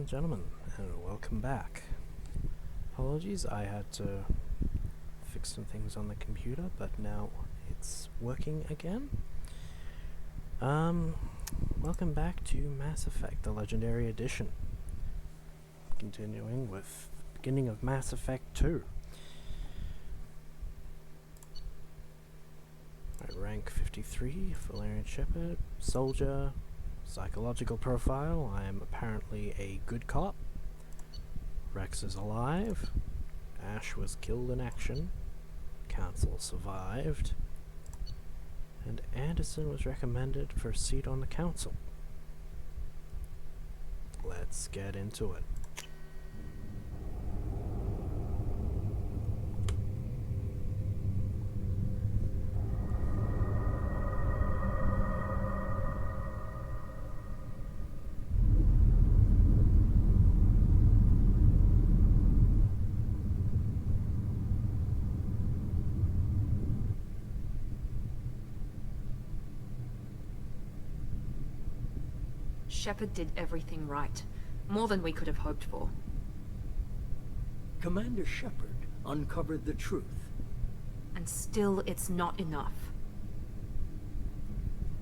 and gentlemen, and welcome back. Apologies, I had to fix some things on the computer, but now it's working again. Welcome back to Mass Effect, the Legendary Edition. Continuing with the beginning of Mass Effect 2. My rank 53, Valerian Shepard, soldier, psychological profile, I am apparently a good cop. Rex is alive. Ash was killed in action. Council survived. And Anderson was recommended for a seat on the council. Let's get into it. Shepard did everything right. More than we could have hoped for. Commander Shepard uncovered the truth. And still, it's not enough.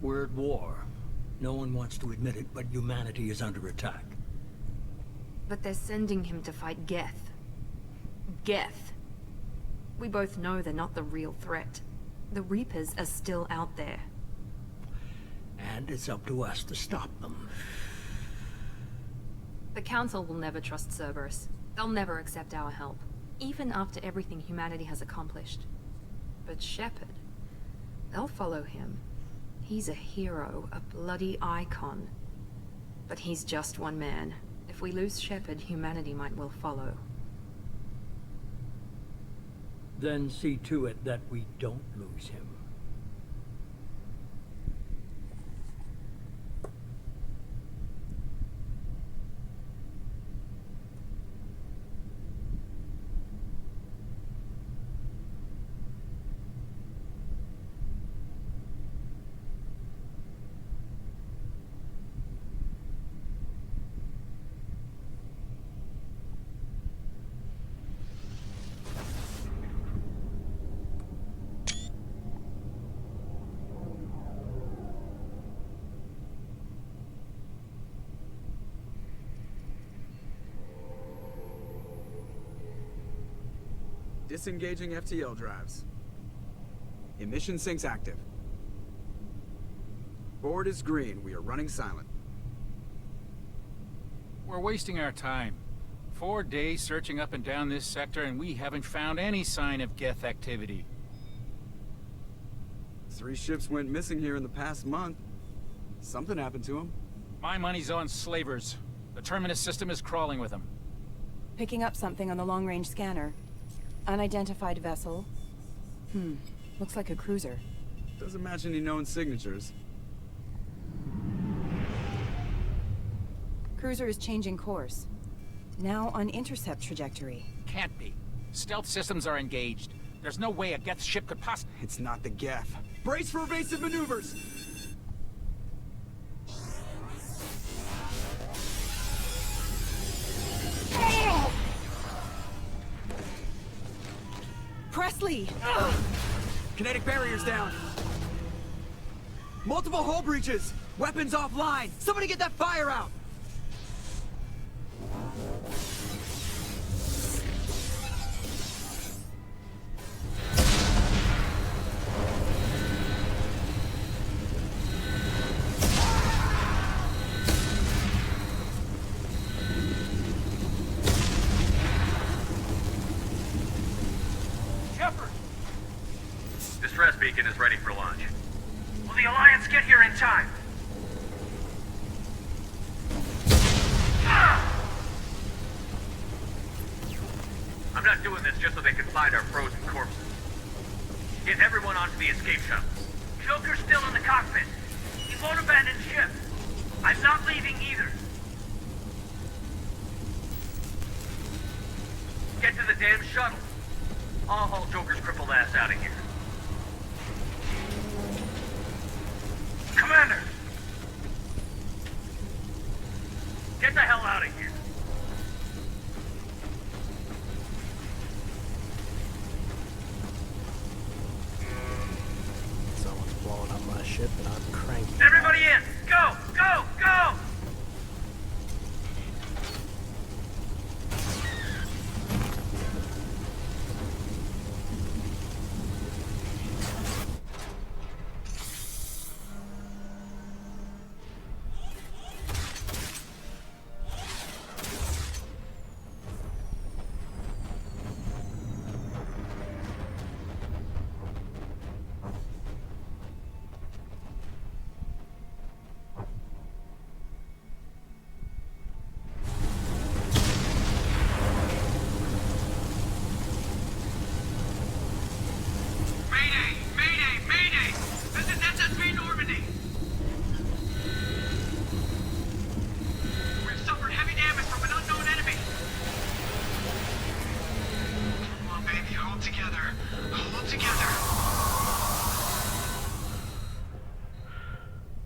We're at war. No one wants to admit it, but humanity is under attack. But they're sending him to fight Geth. Geth. We both know they're not the real threat. The Reapers are still out there. And it's up to us to stop them. The Council will never trust Cerberus. They'll never accept our help, even after everything humanity has accomplished. But Shepard, they'll follow him. He's a hero, a bloody icon. But he's just one man. If we lose Shepard, humanity might well follow. Then see to it that we don't lose him. Disengaging FTL drives. Emission sinks active. Board is green. We are running silent. We're wasting our time. 4 days searching up and down this sector, and we haven't found any sign of Geth activity. 3 ships went missing here in the past month. Something happened to them. My money's on slavers. The Terminus system is crawling with them. Picking up something on the long-range scanner. Unidentified vessel. Looks like a cruiser. Doesn't match any known signatures. Cruiser is changing course. Now on intercept trajectory. Can't be. Stealth systems are engaged. There's no way a Geth ship could possibly... It's not the Geth. Brace for evasive maneuvers! Presley! Kinetic barriers down. Multiple hull breaches. Weapons offline. Somebody get that fire out. Distress beacon is ready for launch. Will the Alliance get here in time? I'm not doing this just so they can find our frozen corpses. Get everyone onto the escape shuttles. Joker's still in the cockpit. He won't abandon ship. I'm not leaving either. Get to the damn shuttle. I'll haul Joker's crippled ass out of here. Commander! Get the hell out of here! ship and I'm cranking. Everybody in! Go! Go! Go! Mayday! Mayday! Mayday! This is SSB Normandy! We've suffered heavy damage from an unknown enemy! Come on, baby, hold together. Hold together.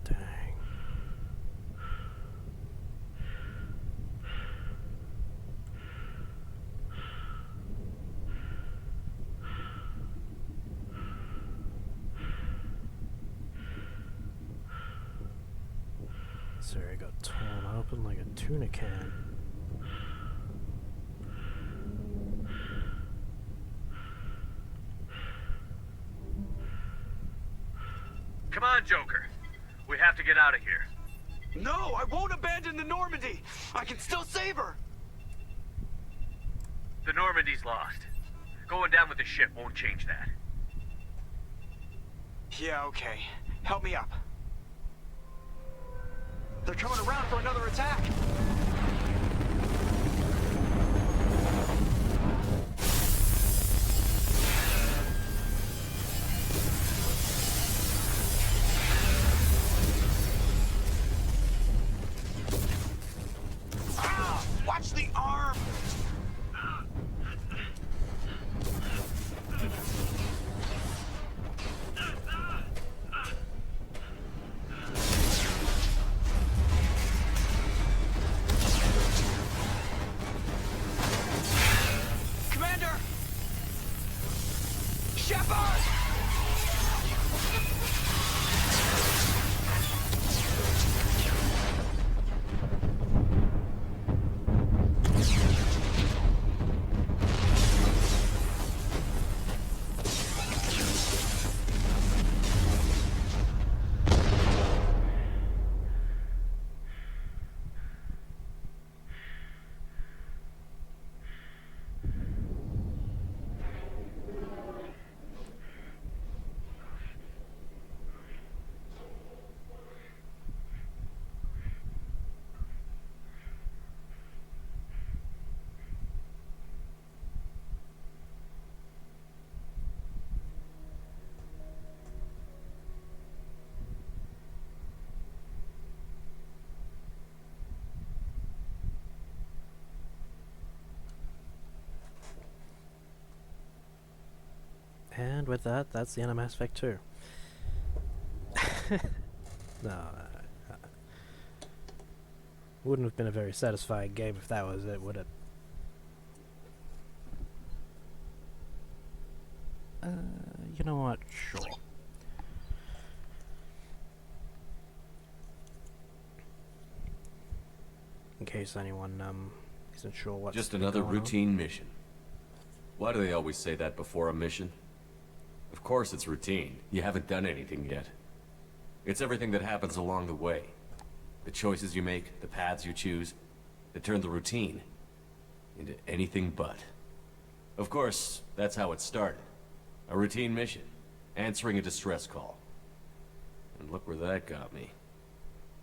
Dang. Sorry, got torn open like a tuna can. Come on, Joker. We have to get out of here. No, I won't abandon the Normandy. I can still save her. The Normandy's lost. Going down with the ship won't change that. Yeah, okay. Help me up. They're coming around for another attack. Ah, watch the arm. Commander! Shepard! And with that, that's the end of Mass Effect 2. No, wouldn't have been a very satisfying game if that was it, would it? You know what? Sure. In case anyone isn't sure what's Just been another going on. routine mission. Why do they always say that before a mission? Of course it's routine. You haven't done anything yet. It's everything that happens along the way. The choices you make, the paths you choose, that turn the routine into anything but. Of course, that's how it started. A routine mission, answering a distress call. And look where that got me.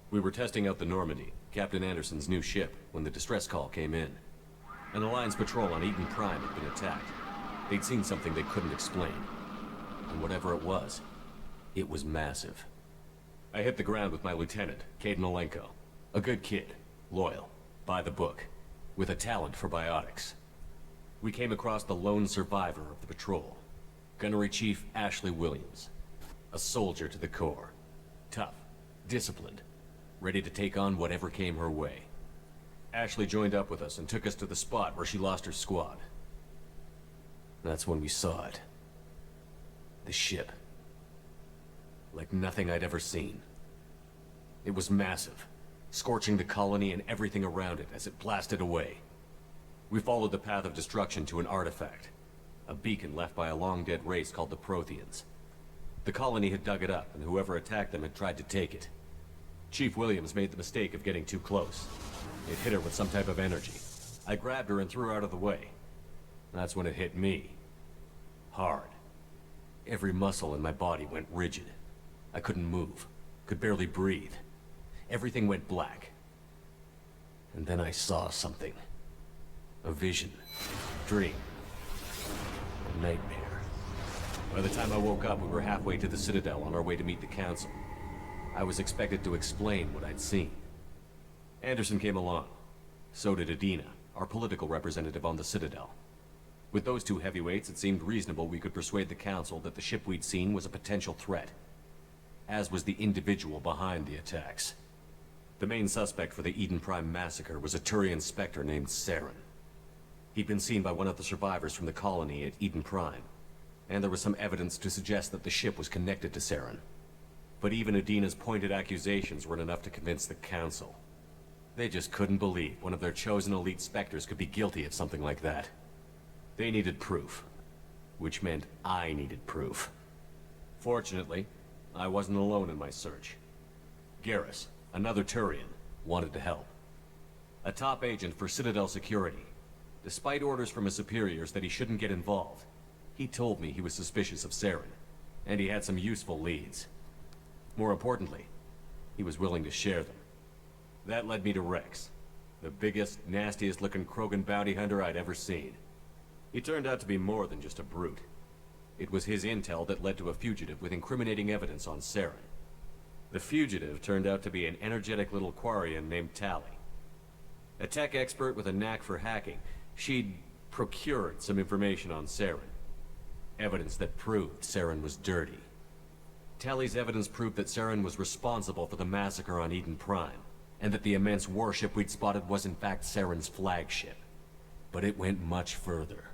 We were testing out the Normandy, Captain Anderson's new ship, when the distress call came in. An Alliance patrol on Eden Prime had been attacked. They'd seen something they couldn't explain. And whatever it was massive. I hit the ground with my lieutenant, Caden Olenko. A good kid, loyal, by the book, with a talent for biotics. We came across the lone survivor of the patrol, Gunnery Chief Ashley Williams. A soldier to the core. Tough, disciplined, ready to take on whatever came her way. Ashley joined up with us and took us to the spot where she lost her squad. That's when we saw it. The ship. like nothing I'd ever seen. It was massive, scorching the colony and everything around it as it blasted away. We followed the path of destruction to an artifact, a beacon left by a long-dead race called the Protheans. The colony had dug it up, and whoever attacked them had tried to take it. Chief Williams made the mistake of getting too close. It hit her with some type of energy. I grabbed her and threw her out of the way. That's when it hit me. Hard. Every muscle in my body went rigid. I couldn't move, could barely breathe. Everything went black. And then I saw something. A vision. Dream. A nightmare. By the time I woke up, we were halfway to the Citadel on our way to meet the Council. I was expected to explain what I'd seen. Anderson came along. So did Adina, our political representative on the Citadel. With those two heavyweights, it seemed reasonable we could persuade the Council that the ship we'd seen was a potential threat, as was the individual behind the attacks. The main suspect for the Eden Prime massacre was a Turian Spectre named Saren. He'd been seen by one of the survivors from the colony at Eden Prime, and there was some evidence to suggest that the ship was connected to Saren. But even Adina's pointed accusations weren't enough to convince the Council. They just couldn't believe one of their chosen elite Spectres could be guilty of something like that. They needed proof, which meant I needed proof. Fortunately, I wasn't alone in my search. Garrus, another Turian, wanted to help. A top agent for Citadel Security. Despite orders from his superiors that he shouldn't get involved, he told me he was suspicious of Saren, and he had some useful leads. More importantly, he was willing to share them. That led me to Rex, the biggest, nastiest-looking Krogan bounty hunter I'd ever seen. He turned out to be more than just a brute. It was his intel that led to a fugitive with incriminating evidence on Saren. The fugitive turned out to be an energetic little Quarian named Tali. A tech expert with a knack for hacking, she'd procured some information on Saren. Evidence that proved Saren was dirty. Tali's evidence proved that Saren was responsible for the massacre on Eden Prime, and that the immense warship we'd spotted was in fact Saren's flagship. But it went much further.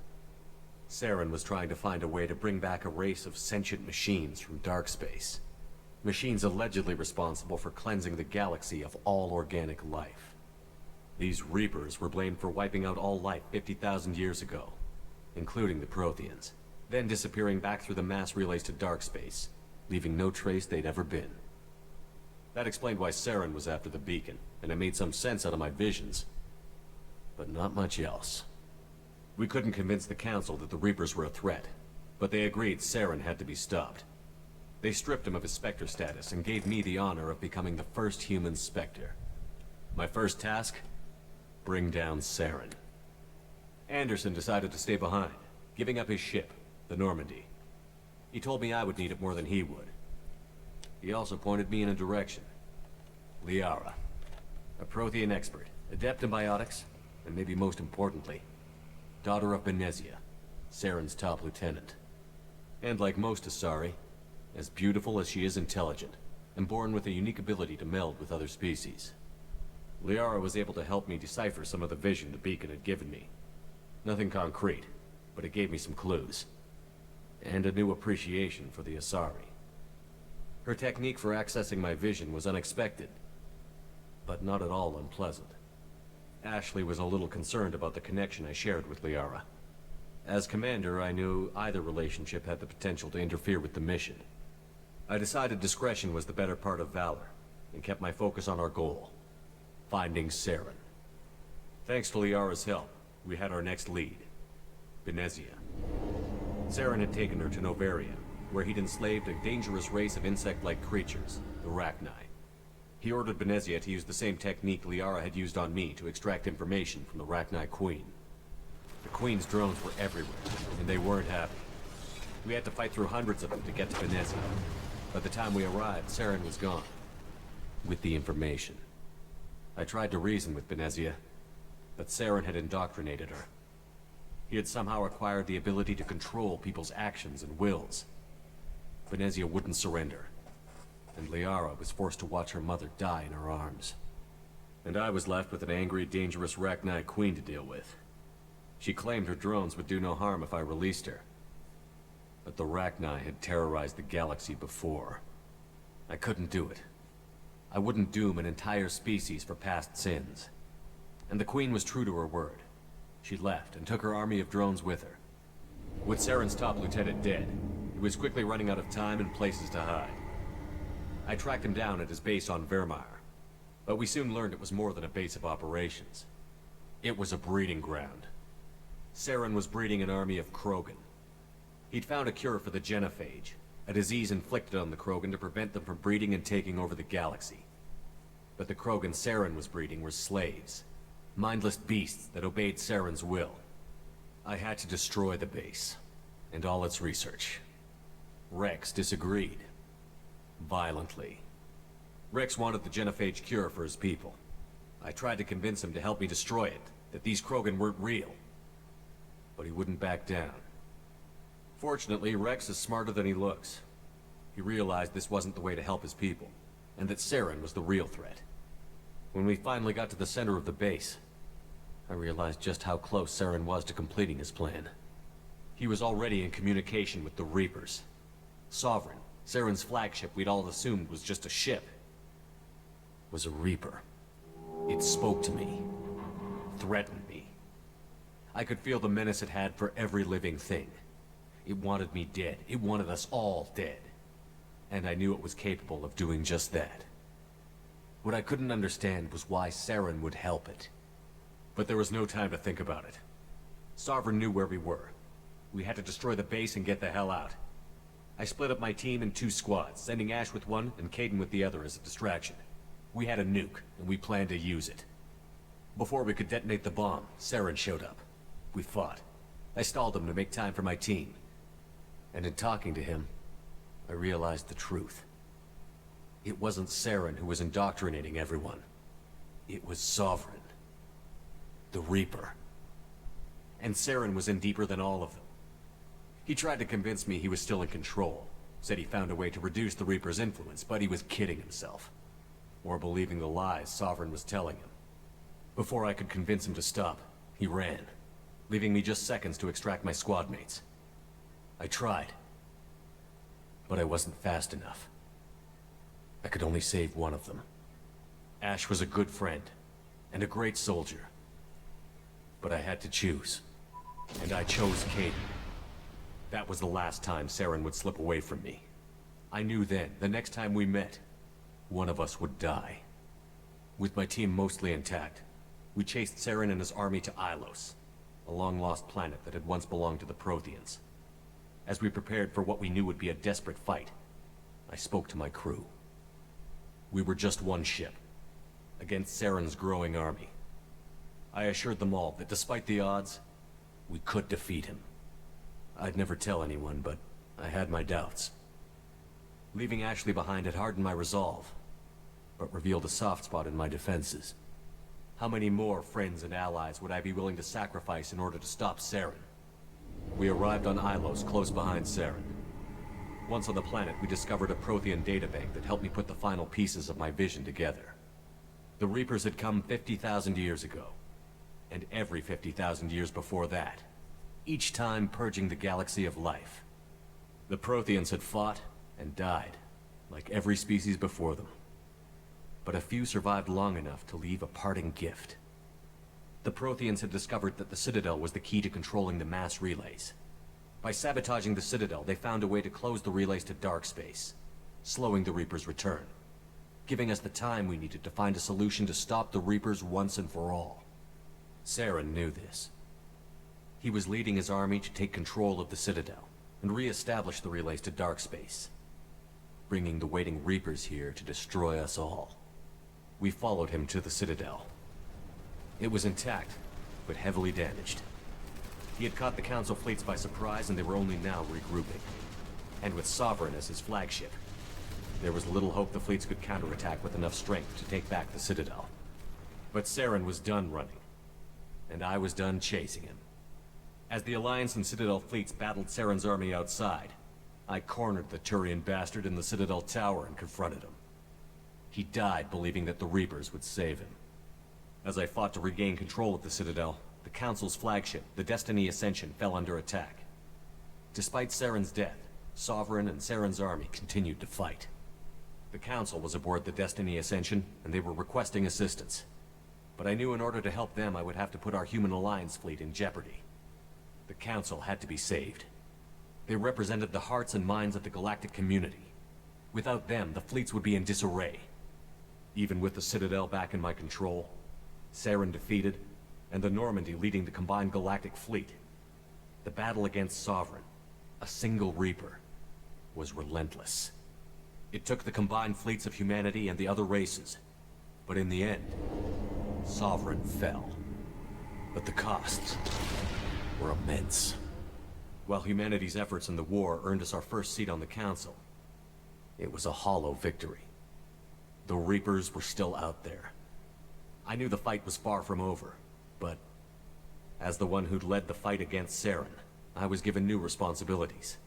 Saren was trying to find a way to bring back a race of sentient machines from dark space. Machines allegedly responsible for cleansing the galaxy of all organic life. These Reapers were blamed for wiping out all life 50,000 years ago, including the Protheans, then disappearing back through the mass relays to dark space, leaving no trace they'd ever been. That explained why Saren was after the beacon, and it made some sense out of my visions. But not much else. We couldn't convince the Council that the Reapers were a threat, but they agreed Saren had to be stopped. They stripped him of his Spectre status and gave me the honor of becoming the first human Spectre. My first task? Bring down Saren. Anderson decided to stay behind, giving up his ship, the Normandy. He told me I would need it more than he would. He also pointed me in a direction. Liara, a Prothean expert, adept in biotics, and maybe most importantly, daughter of Benezia, Saren's top lieutenant. And like most Asari, as beautiful as she is intelligent, and born with a unique ability to meld with other species. Liara was able to help me decipher some of the vision the beacon had given me. Nothing concrete, but it gave me some clues. And a new appreciation for the Asari. Her technique for accessing my vision was unexpected, but not at all unpleasant. Ashley was a little concerned about the connection I shared with Liara. As commander, I knew either relationship had the potential to interfere with the mission. I decided discretion was the better part of valor, and kept my focus on our goal, finding Saren. Thanks to Liara's help, we had our next lead, Benezia. Saren had taken her to Noveria, where he'd enslaved a dangerous race of insect-like creatures, the Rachni. He ordered Benezia to use the same technique Liara had used on me to extract information from the Rachni Queen. The Queen's drones were everywhere, and they weren't happy. We had to fight through hundreds of them to get to Benezia. By the time we arrived, Saren was gone, with the information. I tried to reason with Benezia, but Saren had indoctrinated her. He had somehow acquired the ability to control people's actions and wills. Benezia wouldn't surrender, and Liara was forced to watch her mother die in her arms. And I was left with an angry, dangerous Rachni Queen to deal with. She claimed her drones would do no harm if I released her. But the Rachni had terrorized the galaxy before. I couldn't do it. I wouldn't doom an entire species for past sins. And the Queen was true to her word. She left and took her army of drones with her. With Saren's top lieutenant dead, he was quickly running out of time and places to hide. I tracked him down at his base on Vermeer, but we soon learned it was more than a base of operations. It was a breeding ground. Saren was breeding an army of Krogan. He'd found a cure for the genophage, a disease inflicted on the Krogan to prevent them from breeding and taking over the galaxy. But the Krogan Saren was breeding were slaves, mindless beasts that obeyed Saren's will. I had to destroy the base, and all its research. Rex disagreed. Violently. Rex wanted the genophage cure for his people. I tried to convince him to help me destroy it, that these Krogan weren't real. But he wouldn't back down. Fortunately, Rex is smarter than he looks. He realized this wasn't the way to help his people, and that Saren was the real threat. When we finally got to the center of the base, I realized just how close Saren was to completing his plan. He was already in communication with the Reapers. Sovereign, Saren's flagship we'd all assumed was just a ship, was a Reaper. It spoke to me, threatened me. I could feel the menace it had for every living thing. It wanted me dead. It wanted us all dead. And I knew it was capable of doing just that. What I couldn't understand was why Saren would help it. But there was no time to think about it. Sovereign knew where we were. We had to destroy the base and get the hell out. I split up my team in 2 squads, sending Ash with one and Kaidan with the other as a distraction. We had a nuke, and we planned to use it. Before we could detonate the bomb, Saren showed up. We fought. I stalled him to make time for my team. And in talking to him, I realized the truth. It wasn't Saren who was indoctrinating everyone. It was Sovereign. The Reaper. And Saren was in deeper than all of them. He tried to convince me he was still in control. Said he found a way to reduce the Reaper's influence, but he was kidding himself. Or believing the lies Sovereign was telling him. Before I could convince him to stop, he ran, leaving me just seconds to extract my squad mates. I tried, but I wasn't fast enough. I could only save one of them. Ash was a good friend, and a great soldier. But I had to choose, and I chose Kaidan. That was the last time Saren would slip away from me. I knew then, the next time we met, one of us would die. With my team mostly intact, we chased Saren and his army to Ilos, a long-lost planet that had once belonged to the Protheans. As we prepared for what we knew would be a desperate fight, I spoke to my crew. We were just one ship, against Saren's growing army. I assured them all that despite the odds, we could defeat him. I'd never tell anyone, but I had my doubts. Leaving Ashley behind had hardened my resolve, but revealed a soft spot in my defenses. How many more friends and allies would I be willing to sacrifice in order to stop Saren? We arrived on Ilos, close behind Saren. Once on the planet, we discovered a Prothean databank that helped me put the final pieces of my vision together. The Reapers had come 50,000 years ago, and every 50,000 years before that, each time purging the galaxy of life. The Protheans had fought and died, like every species before them. But a few survived long enough to leave a parting gift. The Protheans had discovered that the Citadel was the key to controlling the mass relays. By sabotaging the Citadel, they found a way to close the relays to dark space, slowing the Reapers' return, giving us the time we needed to find a solution to stop the Reapers once and for all. Saren knew this. He was leading his army to take control of the Citadel and re-establish the relays to dark space, bringing the waiting Reapers here to destroy us all. We followed him to the Citadel. It was intact, but heavily damaged. He had caught the Council fleets by surprise, and they were only now regrouping. And with Sovereign as his flagship, there was little hope the fleets could counterattack with enough strength to take back the Citadel. But Saren was done running, and I was done chasing him. As the Alliance and Citadel fleets battled Saren's army outside, I cornered the Turian bastard in the Citadel tower and confronted him. He died believing that the Reapers would save him. As I fought to regain control of the Citadel, the Council's flagship, the Destiny Ascension, fell under attack. Despite Saren's death, Sovereign and Saren's army continued to fight. The Council was aboard the Destiny Ascension, and they were requesting assistance. But I knew in order to help them, I would have to put our Human Alliance fleet in jeopardy. The Council had to be saved. They represented the hearts and minds of the galactic community. Without them, the fleets would be in disarray. Even with the Citadel back in my control, Saren defeated, and the Normandy leading the combined galactic fleet, the battle against Sovereign, a single Reaper, was relentless. It took the combined fleets of humanity and the other races, but in the end, Sovereign fell. But the costs were immense. While humanity's efforts in the war earned us our first seat on the Council, it was a hollow victory. The Reapers were still out there. I knew the fight was far from over, but as the one who'd led the fight against Saren, I was given new responsibilities.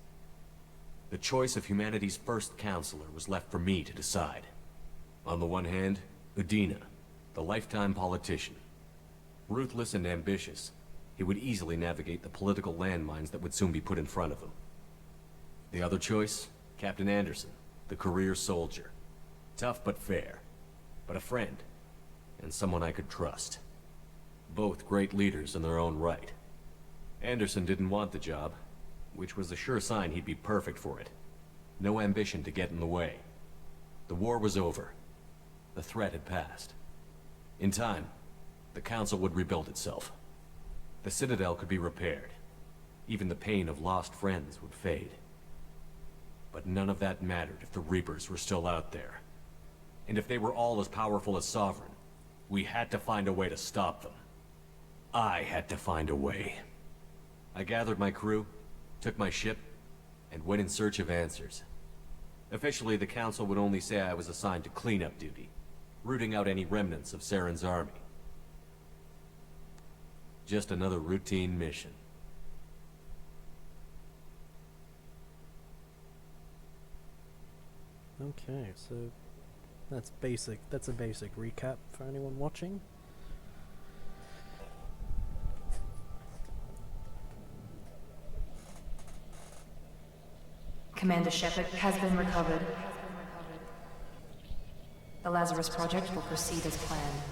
The choice of humanity's first counselor was left for me to decide. On the one hand, Udina, the lifetime politician. Ruthless and ambitious, he would easily navigate the political landmines that would soon be put in front of him. The other choice, Captain Anderson, the career soldier. Tough but fair, but a friend, and someone I could trust. Both great leaders in their own right. Anderson didn't want the job, which was a sure sign he'd be perfect for it. No ambition to get in the way. The war was over. The threat had passed. In time, the Council would rebuild itself. The Citadel could be repaired. Even the pain of lost friends would fade. But none of that mattered if the Reapers were still out there. And if they were all as powerful as Sovereign, we had to find a way to stop them. I had to find a way. I gathered my crew, took my ship, and went in search of answers. Officially, the Council would only say I was assigned to cleanup duty, rooting out any remnants of Saren's army. Just another routine mission. Okay, so that's basic. That's a basic recap for anyone watching. Commander Shepard has been recovered. The Lazarus Project will proceed as planned.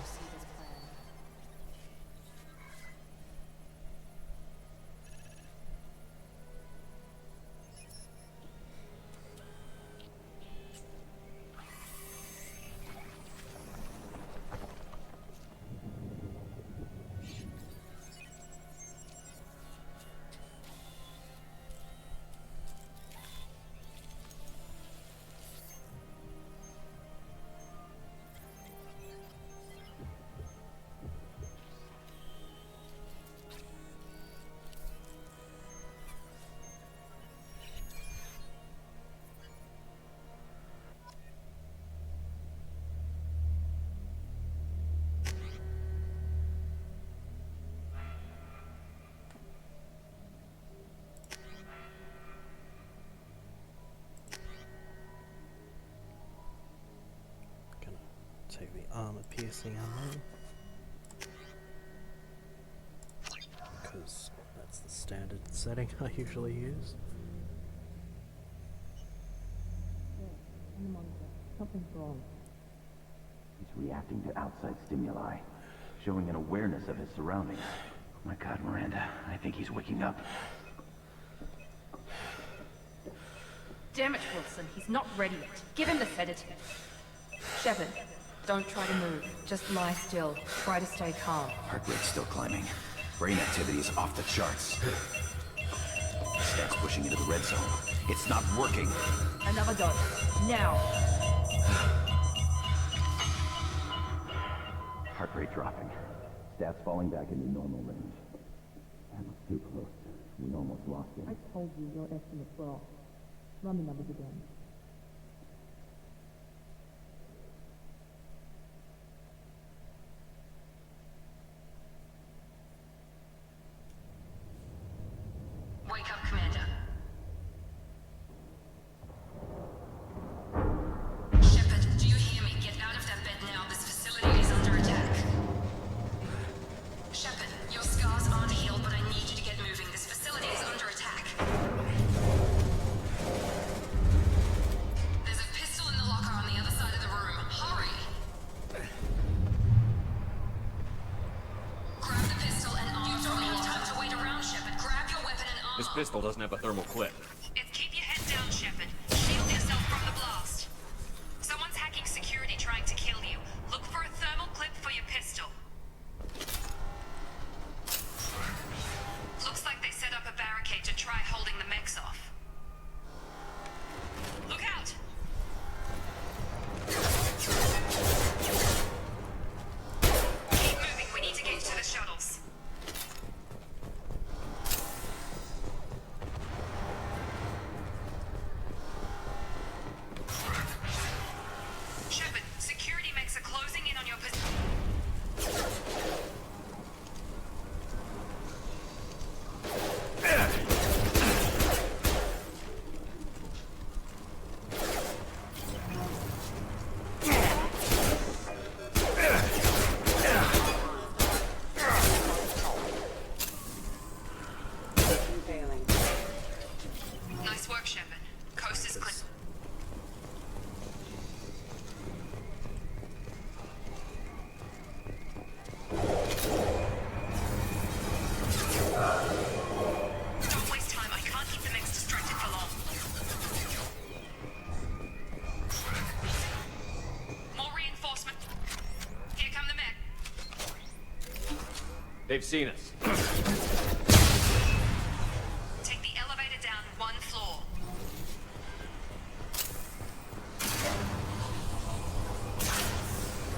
Take the armor-piercing ammo, because that's the standard setting I usually use. Something's wrong. He's reacting to outside stimuli, showing an awareness of his surroundings. My God, Miranda, I think he's waking up. Damn it, Wilson. He's not ready yet. Give him the sedative. Shepard, don't try to move. Just lie still. Try to stay calm. Heart rate's still climbing. Brain activity is off the charts. Stack's pushing into the red zone. It's not working. Another dose. Now. Heart rate dropping. Stats falling back into normal range. That was too close. We almost lost him. I told you your estimates were off. Run the numbers again. Wake up, Commander. Shepard, do you hear me? Get out of that bed now. This facility is under attack. Shepard, your scars aren't healed, but I need you to get moving. This facility is under attack. pistol doesn't have a thermal clip. Keep your head down, Shepard. Shield yourself from the blast. Someone's hacking security trying to kill you. Look for a thermal clip for your pistol. Looks like they set up a barricade to try holding the mechs off. Look out! Keep moving. We need to get to the shuttles. Shepard, security mechs are closing in on your position. Nice work, Shepard. Coast is clear. Don't waste time. I can't keep the mechs distracted for long. More reinforcement. Here come the mech. They've seen us. Take the elevator down one floor.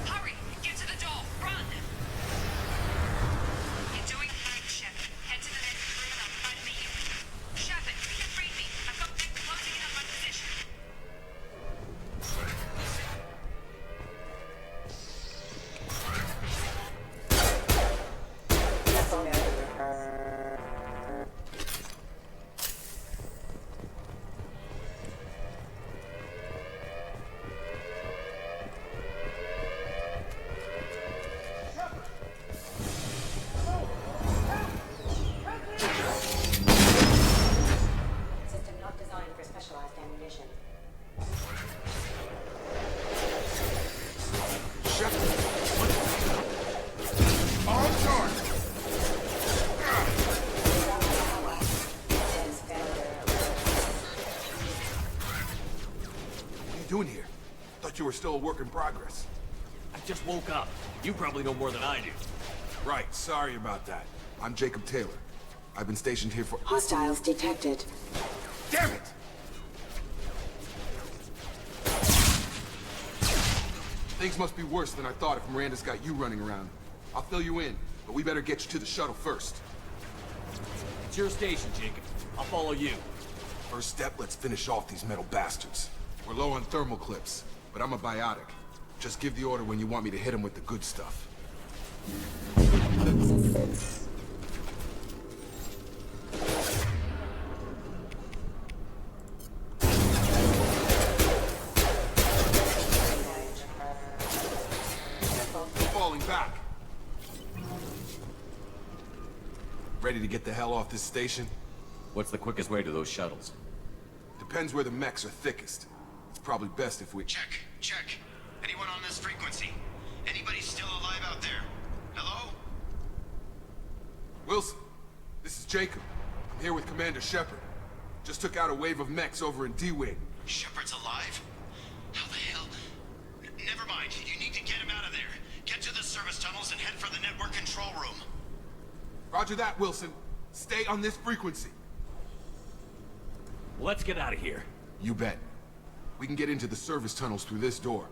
Hurry! Get to the door! Run! You're doing great, Shepard. Head to the next room and I'll try to meet you. Shepard, you can read me. I've got mech closing in on my position. System not designed for specialized ammunition. On charge! What are you doing here? Thought you were still a work in progress. I just woke up. You probably know more than I do. Right, sorry about that. I'm Jacob Taylor. I've been stationed here for— Hostiles detected. Damn it! Things must be worse than I thought if Miranda's got you running around. I'll fill you in, but we better get you to the shuttle first. It's your station, Jacob. I'll follow you. First step, let's finish off these metal bastards. We're low on thermal clips, but I'm a biotic. Just give the order when you want me to hit them with the good stuff. Falling back. Ready to get the hell off this station? What's the quickest way to those shuttles? Depends where the mechs are thickest. It's probably best if we— Check. Anyone on this frequency? Anybody still alive out there? Hello? Wilson, this is Jacob. I'm here with Commander Shepard. Just took out a wave of mechs over in D-Wing. Shepard's alive? How the hell? Never mind. You need to get him out of there. Get to the service tunnels and head for the network control room. Roger that, Wilson. Stay on this frequency. Let's get out of here. You bet. We can get into the service tunnels through this door.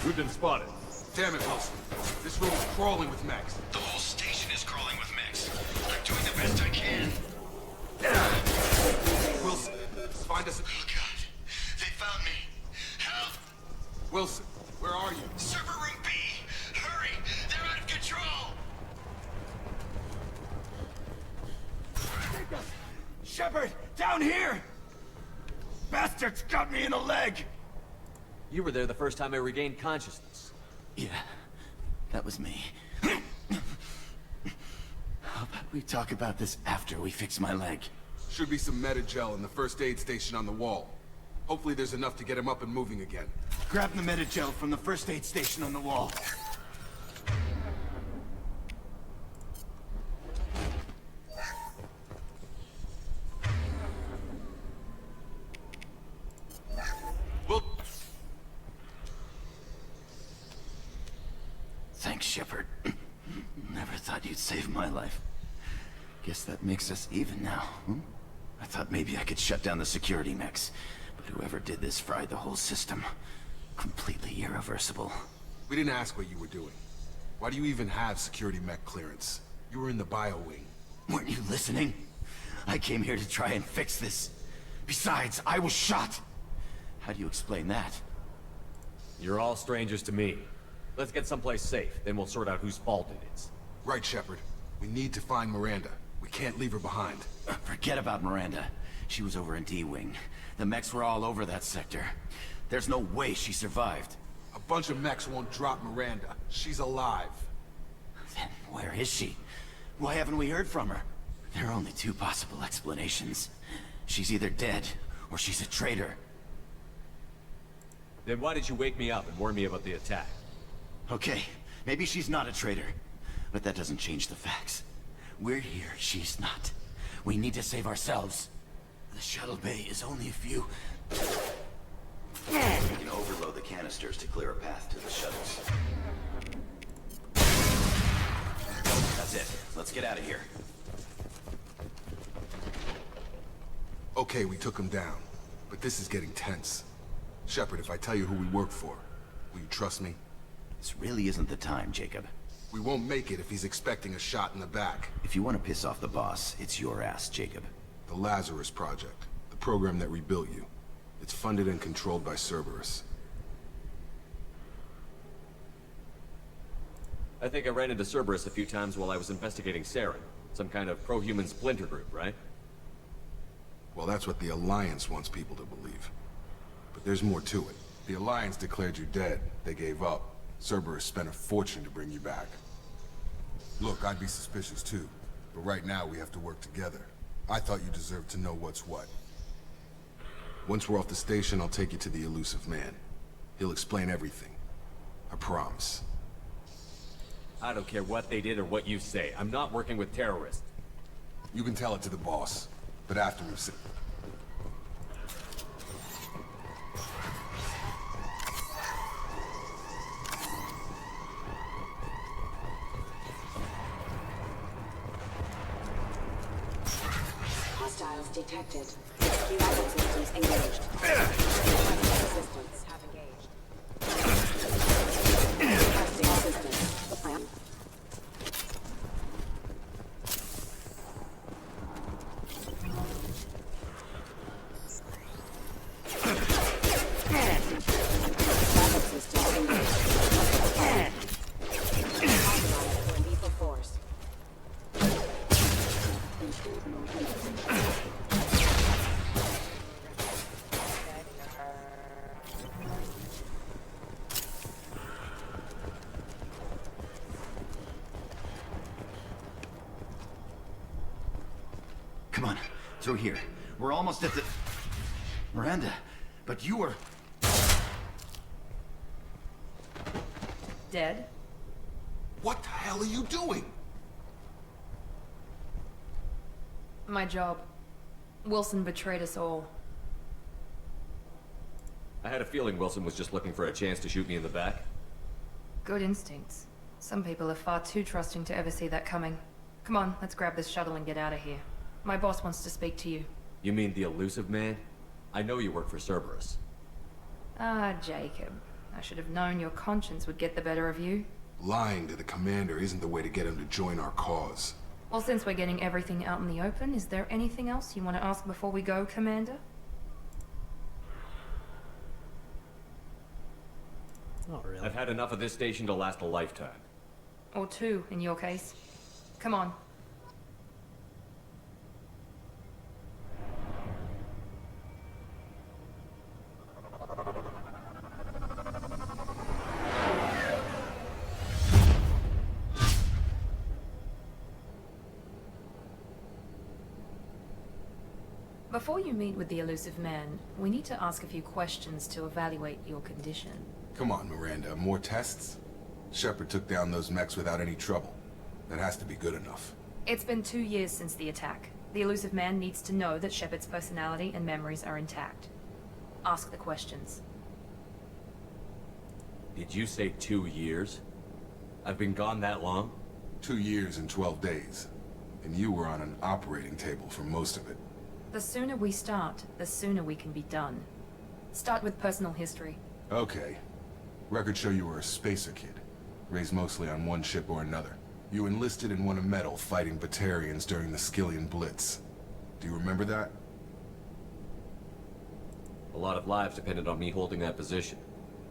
We've been spotted. Damn it, Wilson. This room is crawling with mechs. The whole station is crawling with mechs. I'm doing the best I can. Wilson, find us— Oh god. They found me. Help! Wilson, where are you? Server room B! Hurry! They're out of control! Shepard! Down here! Bastards got me in the leg! You were there the first time I regained consciousness. Yeah, that was me. How about we talk about this after we fix my leg? Should be some meta-gel in the first aid station on the wall. Hopefully there's enough to get him up and moving again. Grab the Metagel from the first aid station on the wall. Thanks, Shepard. Never thought you'd save my life. Guess that makes us even now, hmm? I thought maybe I could shut down the security mechs, but whoever did this fried the whole system. Completely irreversible. We didn't ask what you were doing. Why do you even have security mech clearance? You were in the bio wing. Weren't you listening? I came here to try and fix this. Besides, I was shot. How do you explain that? You're all strangers to me. Let's get someplace safe, then we'll sort out whose fault it is. Right, Shepard. We need to find Miranda. We can't leave her behind. Forget about Miranda. She was over in D-Wing. The mechs were all over that sector. There's no way she survived. A bunch of mechs won't drop Miranda. She's alive. Then where is she? Why haven't we heard from her? There are only two possible explanations. She's either dead, or she's a traitor. Then why did you wake me up and warn me about the attack? Okay, maybe she's not a traitor, but that doesn't change the facts. We're here, she's not. We need to save ourselves. The shuttle bay is only a few... We can overload the canisters to clear a path to the shuttles. That's it. Let's get out of here. Okay, we took him down, but this is getting tense. Shepard, if I tell you who we work for, will you trust me? This really isn't the time, Jacob. We won't make it if he's expecting a shot in the back. If you want to piss off the boss, it's your ass, Jacob. The Lazarus Project, the program that rebuilt you. It's funded and controlled by Cerberus. I think I ran into Cerberus a few times while I was investigating Saren. Some kind of pro-human splinter group, right? Well, that's what the Alliance wants people to believe. But there's more to it. The Alliance declared you dead. They gave up. Cerberus spent a fortune to bring you back. Look, I'd be suspicious too, but right now we have to work together. I thought you deserved to know what's what. Once we're off the station, I'll take you to the elusive man. He'll explain everything. I promise. I don't care what they did or what you say. I'm not working with terrorists. You can tell it to the boss, but after we've seen... Hostiles detected. Rescue weapon systems engaged. Systems have engaged. Testing systems. I am. Weapon systems engaged. Authorized for lethal force. Come on, through here. We're almost at the... Miranda, but you were... Dead? What the hell are you doing? My job. Wilson betrayed us all. I had a feeling Wilson was just looking for a chance to shoot me in the back. Good instincts. Some people are far too trusting to ever see that coming. Come on, let's grab this shuttle and get out of here. My boss wants to speak to you. You mean the elusive man? I know you work for Cerberus. Ah, Jacob. I should have known your conscience would get the better of you. Lying to the commander isn't the way to get him to join our cause. Well, since we're getting everything out in the open, is there anything else you want to ask before we go, Commander? Not really. I've had enough of this station to last a lifetime. Or two, in your case. Come on. Before you meet with the elusive man, we need to ask a few questions to evaluate your condition. Come on, Miranda, more tests? Shepard took down those mechs without any trouble. That has to be good enough. It's been 2 years since the attack. The elusive man needs to know that Shepard's personality and memories are intact. Ask the questions. Did you say 2 years? I've been gone that long? 2 years and 12 days. And you were on an operating table for most of it. The sooner we start, the sooner we can be done. Start with personal history. Okay. Records show you were a spacer kid. Raised mostly on one ship or another. You enlisted and won a medal fighting Batarians during the Skillian Blitz. Do you remember that? A lot of lives depended on me holding that position.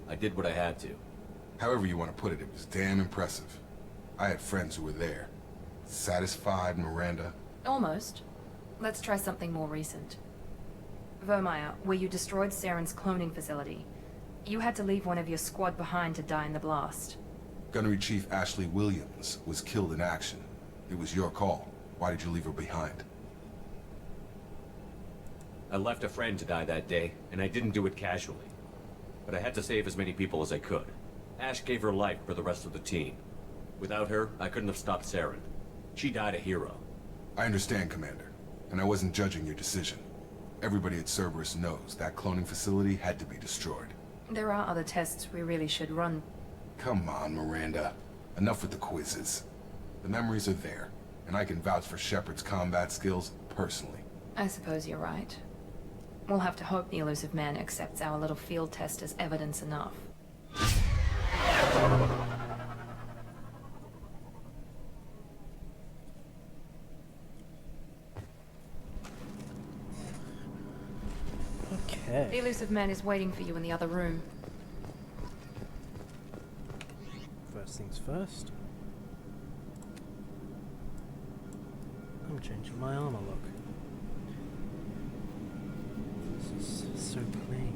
I did what I had to. However you want to put it, it was damn impressive. I had friends who were there. Satisfied, Miranda? Almost. Let's try something more recent. Vermeer, where you destroyed Saren's cloning facility. You had to leave one of your squad behind to die in the blast. Gunnery Chief Ashley Williams was killed in action. It was your call. Why did you leave her behind? I left a friend to die that day, and I didn't do it casually. But I had to save as many people as I could. Ash gave her life for the rest of the team. Without her, I couldn't have stopped Saren. She died a hero. I understand, Commander. And I wasn't judging your decision. Everybody at Cerberus knows that cloning facility had to be destroyed. There are other tests we really should run. Come on, Miranda. Enough with the quizzes. The memories are there, and I can vouch for Shepard's combat skills personally. I suppose you're right. We'll have to hope the elusive man accepts our little field test as evidence enough. Okay. The elusive man is waiting for you in the other room. First things first. I'm changing my armor look. This is so plain.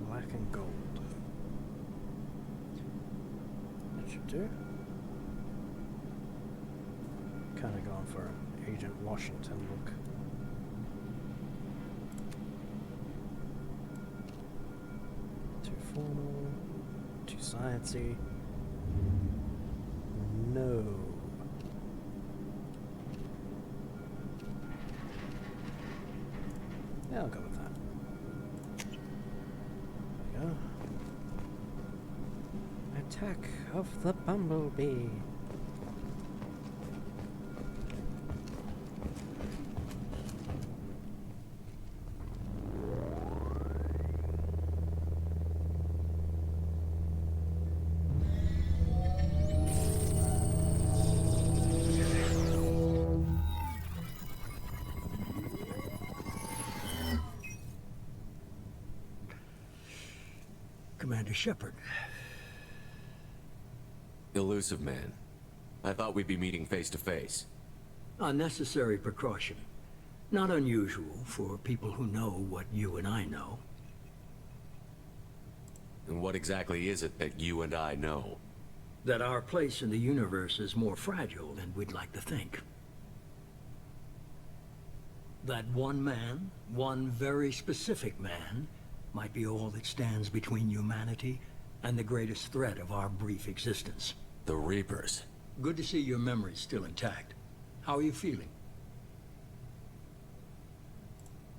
Black and gold. That should do. Kind of going for an Agent Washington look. Too formal, too sciencey. No. Yeah, I'll go with that. There we go. Attack of the Bumblebee. Commander Shepard. Elusive man. I thought we'd be meeting face to face. A necessary precaution. Not unusual for people who know what you and I know. And what exactly is it that you and I know? That our place in the universe is more fragile than we'd like to think. That one man, one very specific man, might be all that stands between humanity and the greatest threat of our brief existence. The Reapers. Good to see your memory's still intact. How are you feeling?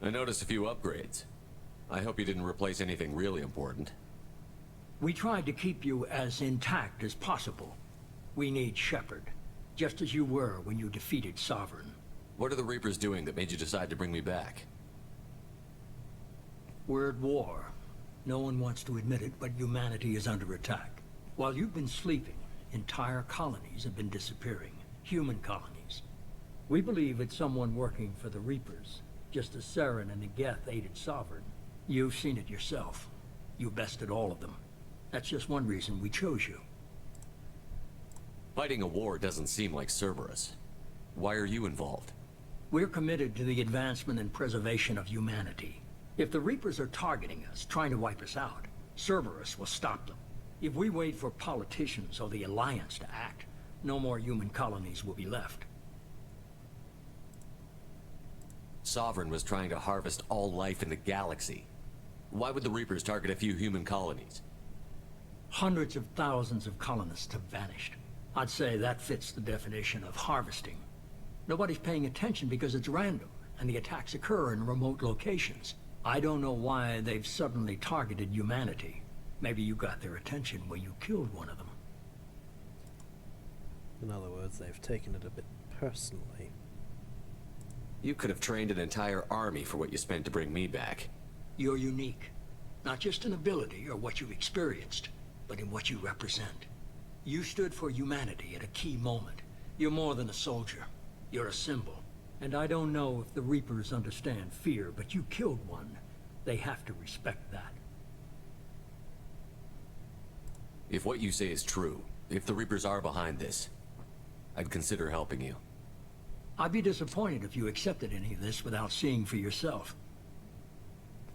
I noticed a few upgrades. I hope you didn't replace anything really important. We tried to keep you as intact as possible. We need Shepard, just as you were when you defeated Sovereign. What are the Reapers doing that made you decide to bring me back? We're at war. No one wants to admit it, but humanity is under attack. While you've been sleeping, entire colonies have been disappearing. Human colonies. We believe it's someone working for the Reapers, just as Saren and the Geth aided Sovereign. You've seen it yourself. You bested all of them. That's just one reason we chose you. Fighting a war doesn't seem like Cerberus. Why are you involved? We're committed to the advancement and preservation of humanity. If the Reapers are targeting us, trying to wipe us out, Cerberus will stop them. If we wait for politicians or the Alliance to act, no more human colonies will be left. Sovereign was trying to harvest all life in the galaxy. Why would the Reapers target a few human colonies? Hundreds of thousands of colonists have vanished. I'd say that fits the definition of harvesting. Nobody's paying attention because it's random, and the attacks occur in remote locations. I don't know why they've suddenly targeted humanity. Maybe you got their attention when you killed one of them. In other words, they've taken it a bit personally. You could have trained an entire army for what you spent to bring me back. You're unique. Not just in ability or what you've experienced, but in what you represent. You stood for humanity at a key moment. You're more than a soldier. You're a symbol. And I don't know if the Reapers understand fear, but you killed one. They have to respect that. If what you say is true, if the Reapers are behind this, I'd consider helping you. I'd be disappointed if you accepted any of this without seeing for yourself.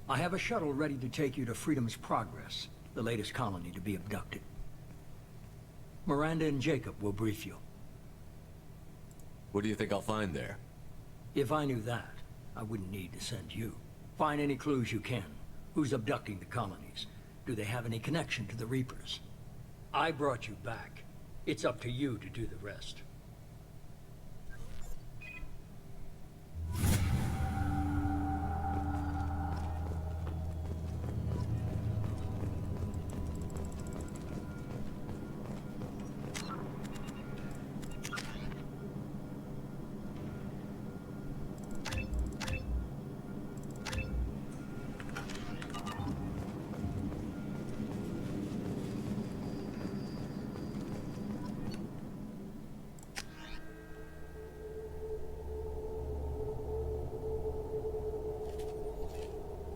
I have a shuttle ready to take you to Freedom's Progress, the latest colony to be abducted. Miranda and Jacob will brief you. What do you think I'll find there? If I knew that, I wouldn't need to send you. Find any clues you can. Who's abducting the colonies? Do they have any connection to the Reapers? I brought you back. It's up to you to do the rest.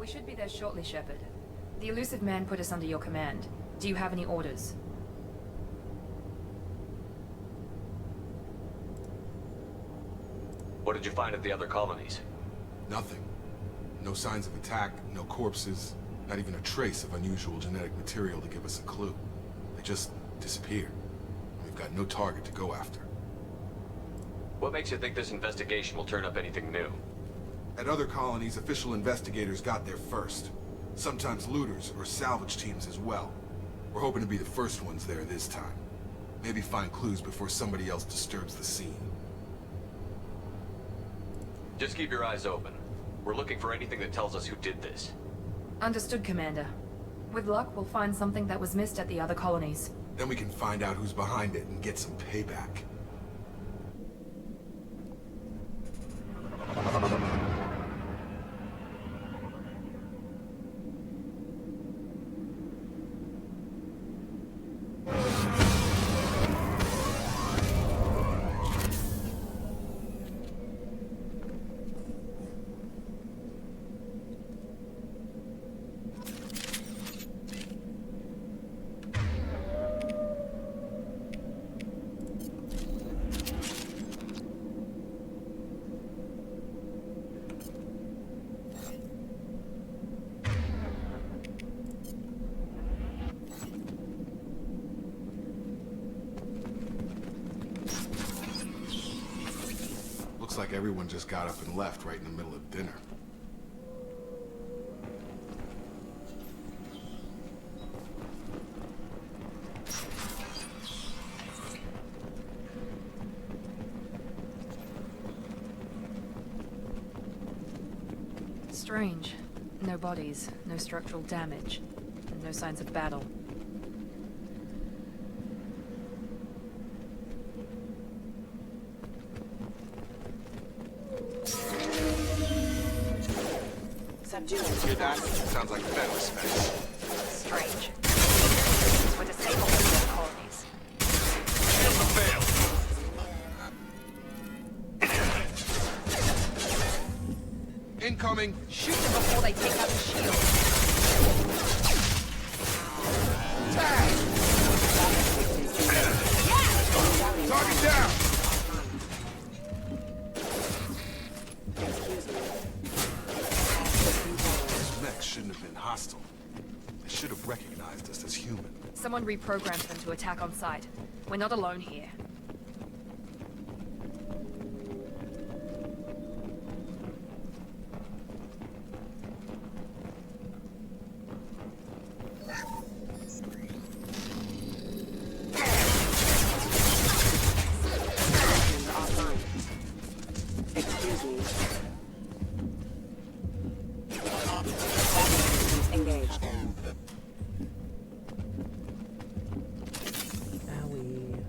We should be there shortly, Shepard. The elusive man put us under your command. Do you have any orders? What did you find at the other colonies? Nothing. No signs of attack, no corpses, not even a trace of unusual genetic material to give us a clue. They just disappeared. We've got no target to go after. What makes you think this investigation will turn up anything new? At other colonies, official investigators got there first. Sometimes looters or salvage teams as well. We're hoping to be the first ones there this time. Maybe find clues before somebody else disturbs the scene. Just keep your eyes open. We're looking for anything that tells us who did this. Understood, Commander. With luck, we'll find something that was missed at the other colonies. Then we can find out who's behind it and get some payback. like everyone just got up and left right in the middle of dinner. Strange. No bodies, no structural damage, and no signs of battle. Subdue. Hear that? Sounds like better specs. Strange. We're disabling the colonies. Incoming! Shoot them before they take out the shield. Tag! Target down! These mechs shouldn't have been hostile. They should have recognized us as human. Someone reprogrammed them to attack on sight. We're not alone here. Excuse me. Engaged. Owie.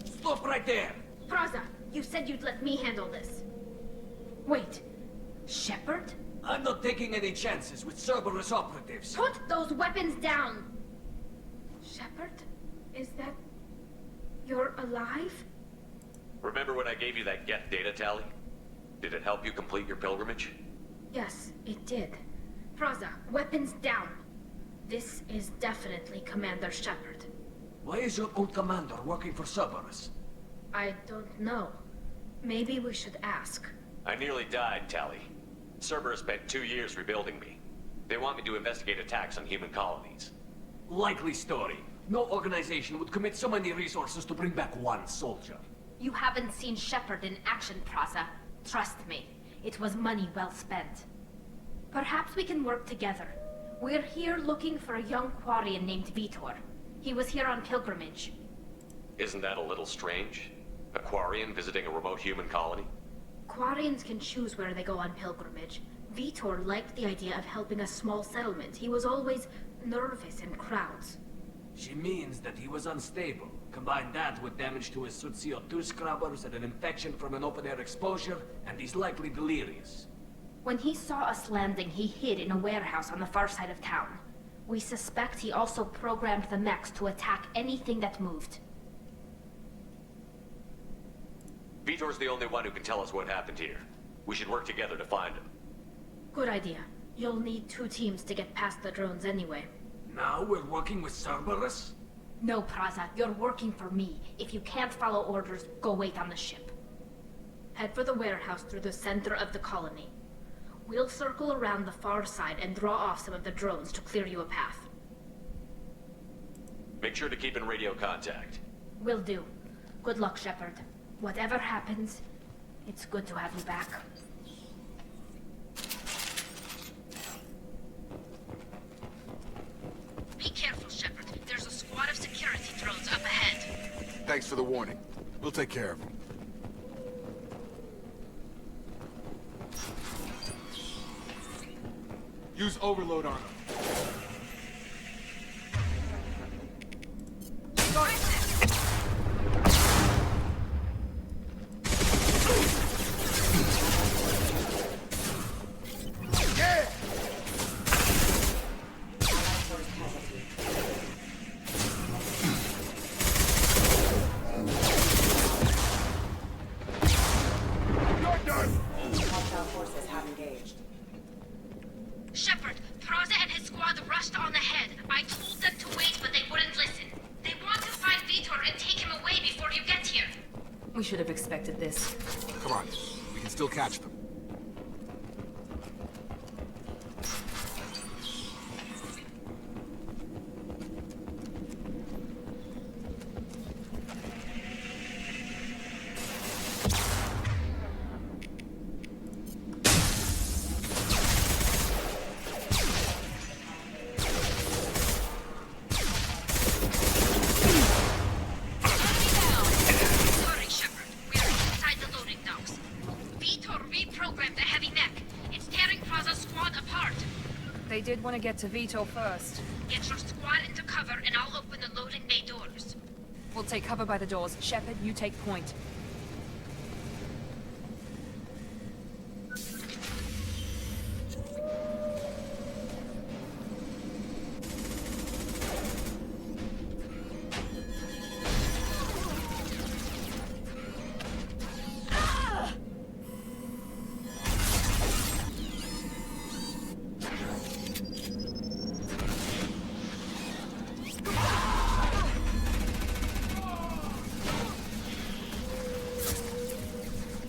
Stop right there! Praza, you said you'd let me handle this. Wait, Shepard? I'm not taking any chances with Cerberus operatives. Put those weapons down! Shepard? Is that... you're alive? Remember when I gave you that get data tally? Did it help you complete your pilgrimage? Yes, it did. Praza, weapons down. This is definitely Commander Shepard. Why is your old commander working for Cerberus? I don't know. Maybe we should ask. I nearly died, Tally. Cerberus spent 2 years rebuilding me. They want me to investigate attacks on human colonies. Likely story. No organization would commit so many resources to bring back one soldier. You haven't seen Shepard in action, Praza. Trust me, it was money well spent. Perhaps we can work together. We're here looking for a young Quarian named Vitor. He was here on pilgrimage. Isn't that a little strange? A Quarian visiting a remote human colony? Quarians can choose where they go on pilgrimage. Vitor liked the idea of helping a small settlement. He was always nervous in crowds. She means that he was unstable. Combine that with damage to his Sut CO2 scrubbers and an infection from an open-air exposure, and he's likely delirious. When he saw us landing, he hid in a warehouse on the far side of town. We suspect he also programmed the mechs to attack anything that moved. Vitor's the only one who can tell us what happened here. We should work together to find him. Good idea. You'll need 2 teams to get past the drones anyway. Now we're working with Cerberus? No, Praza, you're working for me. If you can't follow orders, go wait on the ship. Head for the warehouse through the center of the colony. We'll circle around the far side and draw off some of the drones to clear you a path. Make sure to keep in radio contact. Will do. Good luck, Shepard. Whatever happens, it's good to have you back. Be careful, Shepard. There's a squad of security drones up ahead. Thanks for the warning. We'll take care of them. Use overload on them. Shepard, Praza and his squad rushed on ahead. I told them to wait, but they wouldn't listen. They want to find Vitor and take him away before you get here. We should have expected this. Come on, we can still catch them. did want to get to Vito first. Get your squad into cover and I'll open the loading bay doors. We'll take cover by the doors. Shepard, you take point.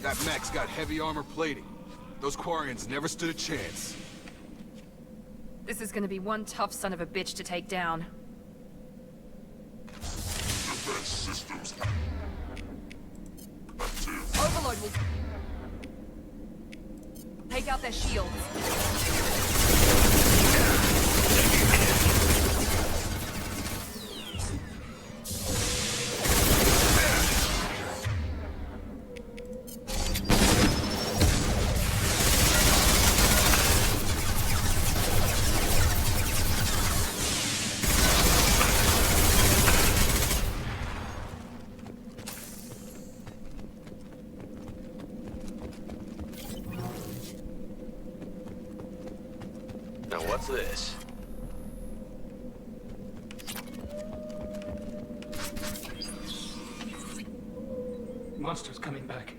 That mech's got heavy armor plating. Those Quarians never stood a chance. This is gonna be one tough son of a bitch to take down. Defense systems. Overload will take out their shields. Now what's this? Monsters coming back.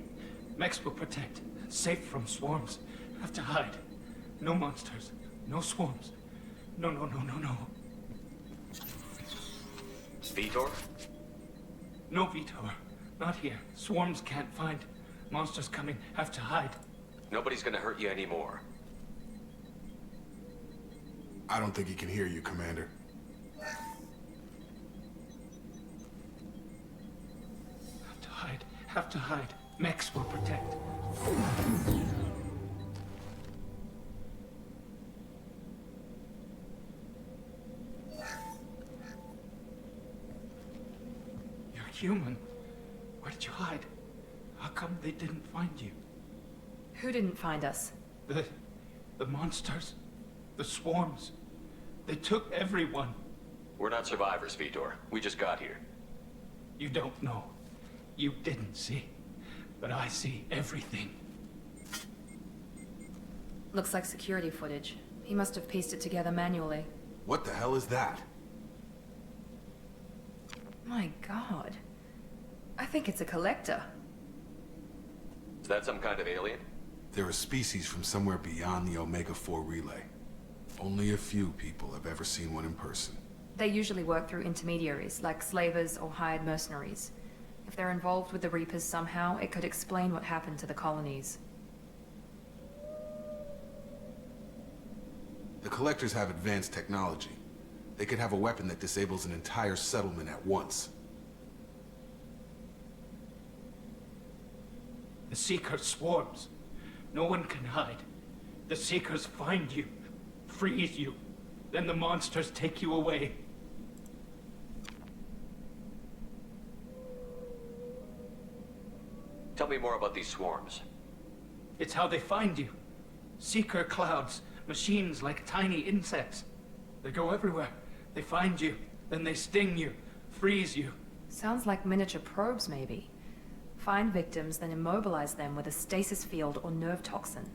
Mechs will protect. Safe from swarms. Have to hide. No monsters. No swarms. No. Vitor? No Vitor. Not here. Swarms can't find. Monsters coming. Have to hide. Nobody's gonna hurt you anymore. I don't think he can hear you, Commander. Have to hide. Have to hide. Mechs will protect. You're human. Where did you hide? How come they didn't find you? Who didn't find us? The monsters. The swarms. They took everyone. We're not survivors, Vitor. We just got here. You don't know. You didn't see. But I see everything. Looks like security footage. He must have pieced it together manually. What the hell is that? My god. I think it's a collector. Is that some kind of alien? They're a species from somewhere beyond the Omega-4 relay. Only a few people have ever seen one in person. They usually work through intermediaries, like slavers or hired mercenaries. If they're involved with the Reapers somehow, it could explain what happened to the colonies. The Collectors have advanced technology. They could have a weapon that disables an entire settlement at once. The Seeker swarms. No one can hide. The Seekers find you, freeze you, then the monsters take you away. Tell me more about these swarms. It's how they find you. Seeker clouds, machines like tiny insects. They go everywhere. They find you, then they sting you, freeze you. Sounds like miniature probes, maybe. Find victims, then immobilize them with a stasis field or nerve toxin.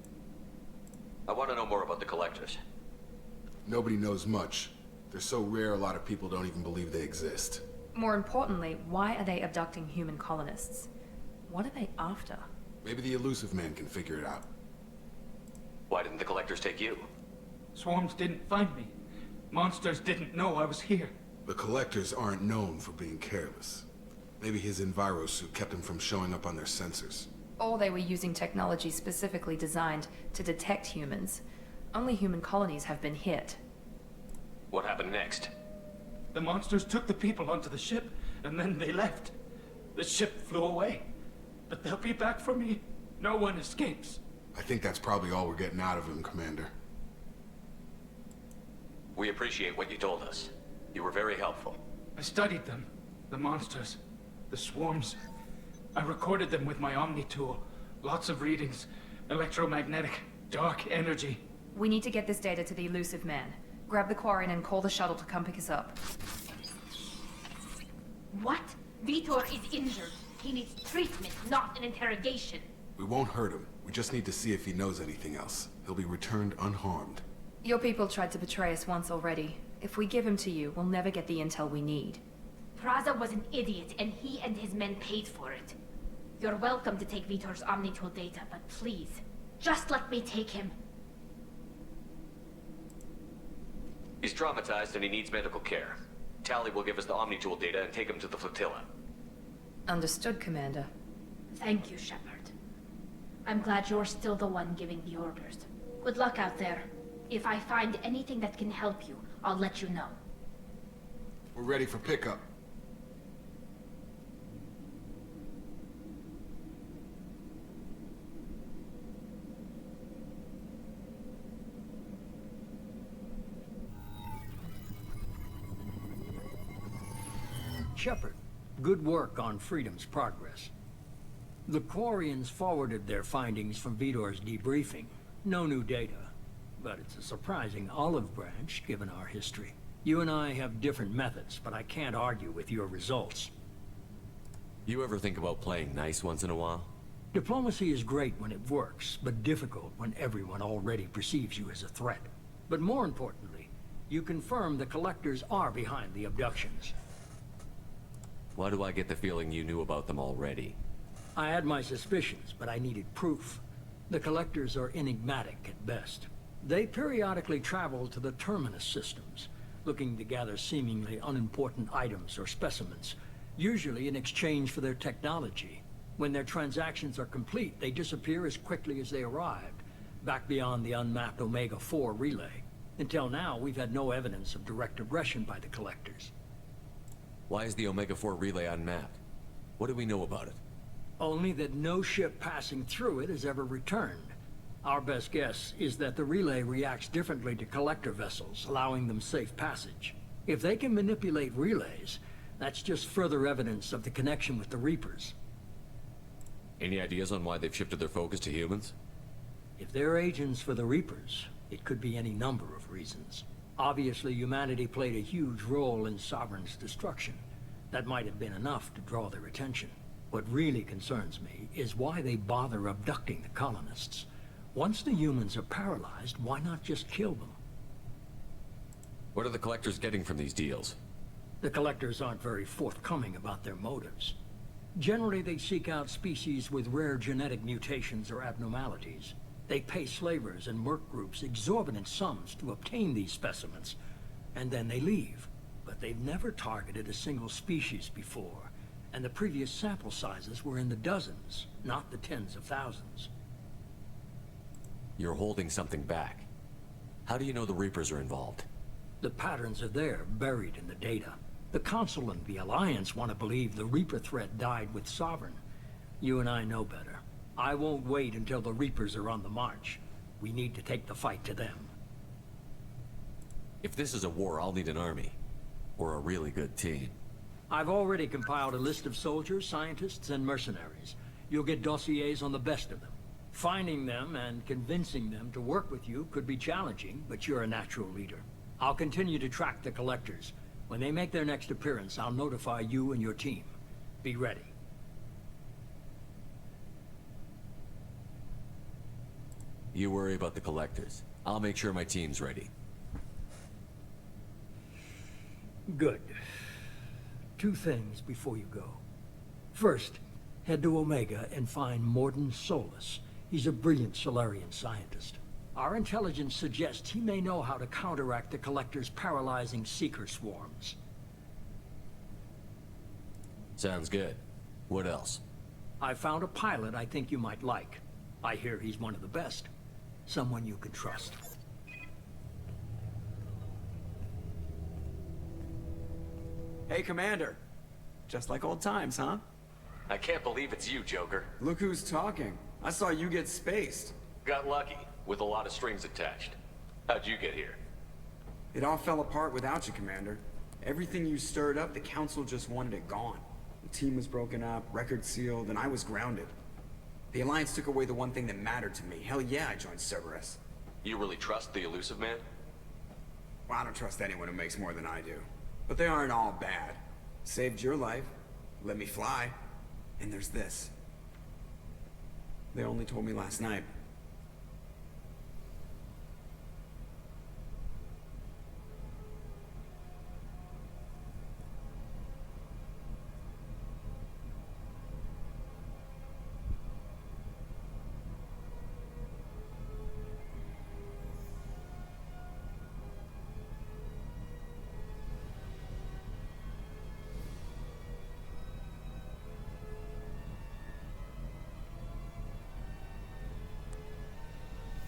I want to know more about the Collectors. Nobody knows much. They're so rare, a lot of people don't even believe they exist. More importantly, why are they abducting human colonists? What are they after? Maybe the Elusive Man can figure it out. Why didn't the Collectors take you? Swarms didn't find me. Monsters didn't know I was here. The Collectors aren't known for being careless. Maybe his Enviro suit kept him from showing up on their sensors. Or they were using technology specifically designed to detect humans. Only human colonies have been hit. What happened next? The monsters took the people onto the ship, and then they left. The ship flew away. But they'll be back for me. No one escapes. I think that's probably all we're getting out of him, Commander. We appreciate what you told us. You were very helpful. I studied them. The monsters. The swarms. I recorded them with my Omni tool. Lots of readings. Electromagnetic. Dark energy. We need to get this data to the elusive man. Grab the Quarian and call the shuttle to come pick us up. What? Vitor is injured. He needs treatment, not an interrogation. We won't hurt him. We just need to see if he knows anything else. He'll be returned unharmed. Your people tried to betray us once already. If we give him to you, we'll never get the intel we need. Praza was an idiot, and he and his men paid for it. You're welcome to take Vitor's Omnitool data, but please, just let me take him. He's traumatized and he needs medical care. Tally will give us the Omnitool data and take him to the flotilla. Understood, Commander. Thank you, Shepard. I'm glad you're still the one giving the orders. Good luck out there. If I find anything that can help you, I'll let you know. We're ready for pickup. Shepard, good work on Freedom's progress. The Quarians forwarded their findings from Vitor's debriefing. No new data, but it's a surprising olive branch given our history. You and I have different methods, but I can't argue with your results. You ever think about playing nice once in a while? Diplomacy is great when it works, but difficult when everyone already perceives you as a threat. But more importantly, you confirm the Collectors are behind the abductions. Why do I get the feeling you knew about them already? I had my suspicions, but I needed proof. The Collectors are enigmatic at best. They periodically travel to the Terminus systems, looking to gather seemingly unimportant items or specimens, usually in exchange for their technology. When their transactions are complete, they disappear as quickly as they arrived, back beyond the unmapped Omega-4 relay. Until now, we've had no evidence of direct aggression by the Collectors. Why is the Omega-4 relay unmapped? What do we know about it? Only that no ship passing through it has ever returned. Our best guess is that the relay reacts differently to Collector vessels, allowing them safe passage. If they can manipulate relays, that's just further evidence of the connection with the Reapers. Any ideas on why they've shifted their focus to humans? If they're agents for the Reapers, it could be any number of reasons. Obviously, humanity played a huge role in Sovereign's destruction. That might have been enough to draw their attention. What really concerns me is why they bother abducting the colonists. Once the humans are paralyzed, why not just kill them? What are the Collectors getting from these deals? The Collectors aren't very forthcoming about their motives. Generally, they seek out species with rare genetic mutations or abnormalities. They pay slavers and merc groups exorbitant sums to obtain these specimens, and then they leave. But they've never targeted a single species before, and the previous sample sizes were in the dozens, not the tens of thousands. You're holding something back. How do you know the Reapers are involved? The patterns are there, buried in the data. The Council and the Alliance want to believe the Reaper threat died with Sovereign. You and I know better. I won't wait until the Reapers are on the march. We need to take the fight to them. If this is a war, I'll need an army. Or a really good team. I've already compiled a list of soldiers, scientists, and mercenaries. You'll get dossiers on the best of them. Finding them and convincing them to work with you could be challenging, but you're a natural leader. I'll continue to track the Collectors. When they make their next appearance, I'll notify you and your team. Be ready. You worry about the Collectors. I'll make sure my team's ready. Good. 2 things before you go. First, head to Omega and find Morden Solus. He's a brilliant Solarian scientist. Our intelligence suggests he may know how to counteract the Collector's paralyzing Seeker swarms. Sounds good. What else? I found a pilot I think you might like. I hear he's one of the best. Someone you can trust. Hey, Commander. Just like old times, huh? I can't believe it's you, Joker. Look who's talking. I saw you get spaced. Got lucky, with a lot of strings attached. How'd you get here? It all fell apart without you, Commander. Everything you stirred up, the Council just wanted it gone. The team was broken up, records sealed, and I was grounded. The Alliance took away the one thing that mattered to me. Hell yeah, I joined Cerberus. You really trust the elusive man? Well, I don't trust anyone who makes more than I do. But they aren't all bad. Saved your life, let me fly, and there's this. They only told me last night.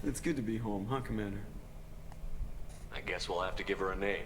It's good to be home, huh, Commander? I guess we'll have to give her a name.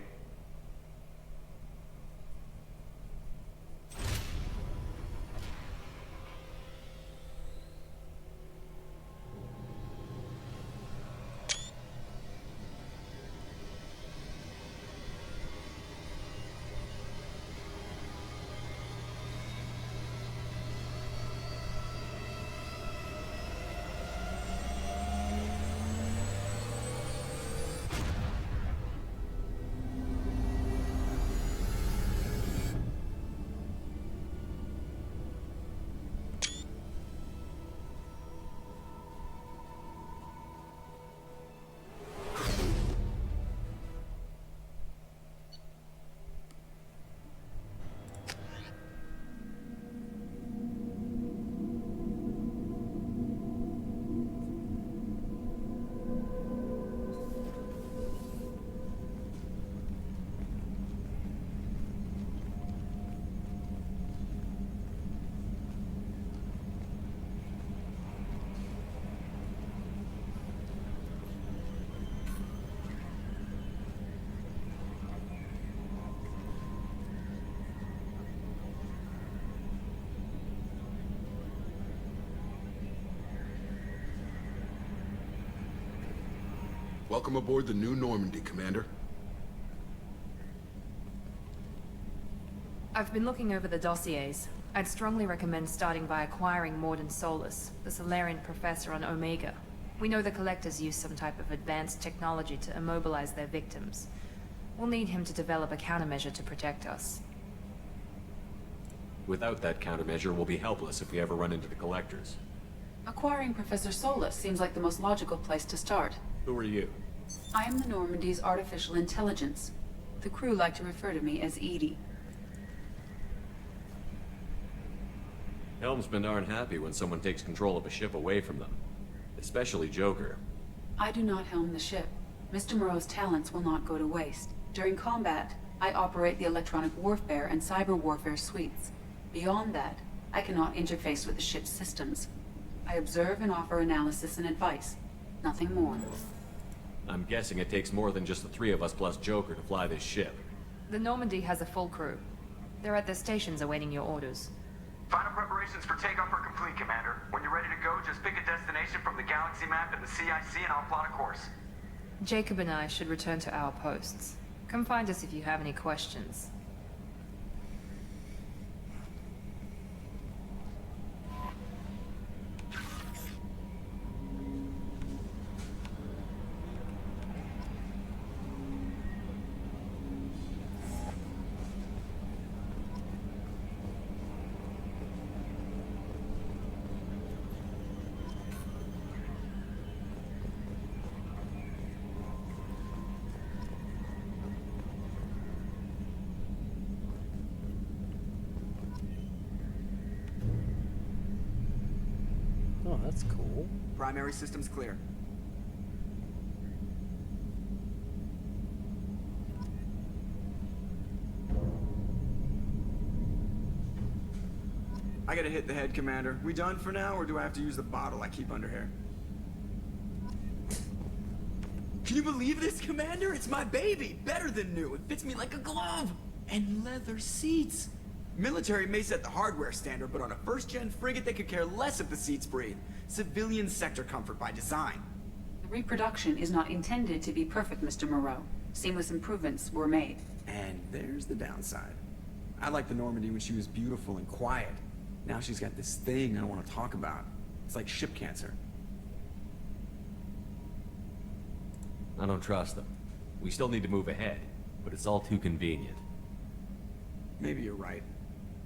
Welcome aboard the New Normandy, Commander. I've been looking over the dossiers. I'd strongly recommend starting by acquiring Morden Solus, the Solarian professor on Omega. We know the Collectors use some type of advanced technology to immobilize their victims. We'll need him to develop a countermeasure to protect us. Without that countermeasure, we'll be helpless if we ever run into the Collectors. Acquiring Professor Solus seems like the most logical place to start. Who are you? I am the Normandy's artificial intelligence. The crew like to refer to me as Edie. Helmsmen aren't happy when someone takes control of a ship away from them. Especially Joker. I do not helm the ship. Mr. Moreau's talents will not go to waste. During combat, I operate the electronic warfare and cyber warfare suites. Beyond that, I cannot interface with the ship's systems. I observe and offer analysis and advice. Nothing more. I'm guessing it takes more than just the three of us plus Joker to fly this ship. The Normandy has a full crew. They're at their stations awaiting your orders. Final preparations for takeoff are complete, Commander. When you're ready to go, just pick a destination from the galaxy map and the CIC and I'll plot a course. Jacob and I should return to our posts. Come find us if you have any questions. Oh, that's cool. Primary systems clear. I gotta hit the head, Commander. We done for now, or do I have to use the bottle I keep under here? Can you believe this, Commander? It's my baby! Better than new. It fits me like a glove! And leather seats! Military may set the hardware standard, but on a first-gen frigate, they could care less if the seats breathe. Civilian sector comfort by design. The reproduction is not intended to be perfect, Mr. Moreau. Seamless improvements were made. And there's the downside. I liked the Normandy when she was beautiful and quiet. Now she's got this thing I don't want to talk about. It's like ship cancer. I don't trust them. We still need to move ahead, but it's all too convenient. Maybe you're right.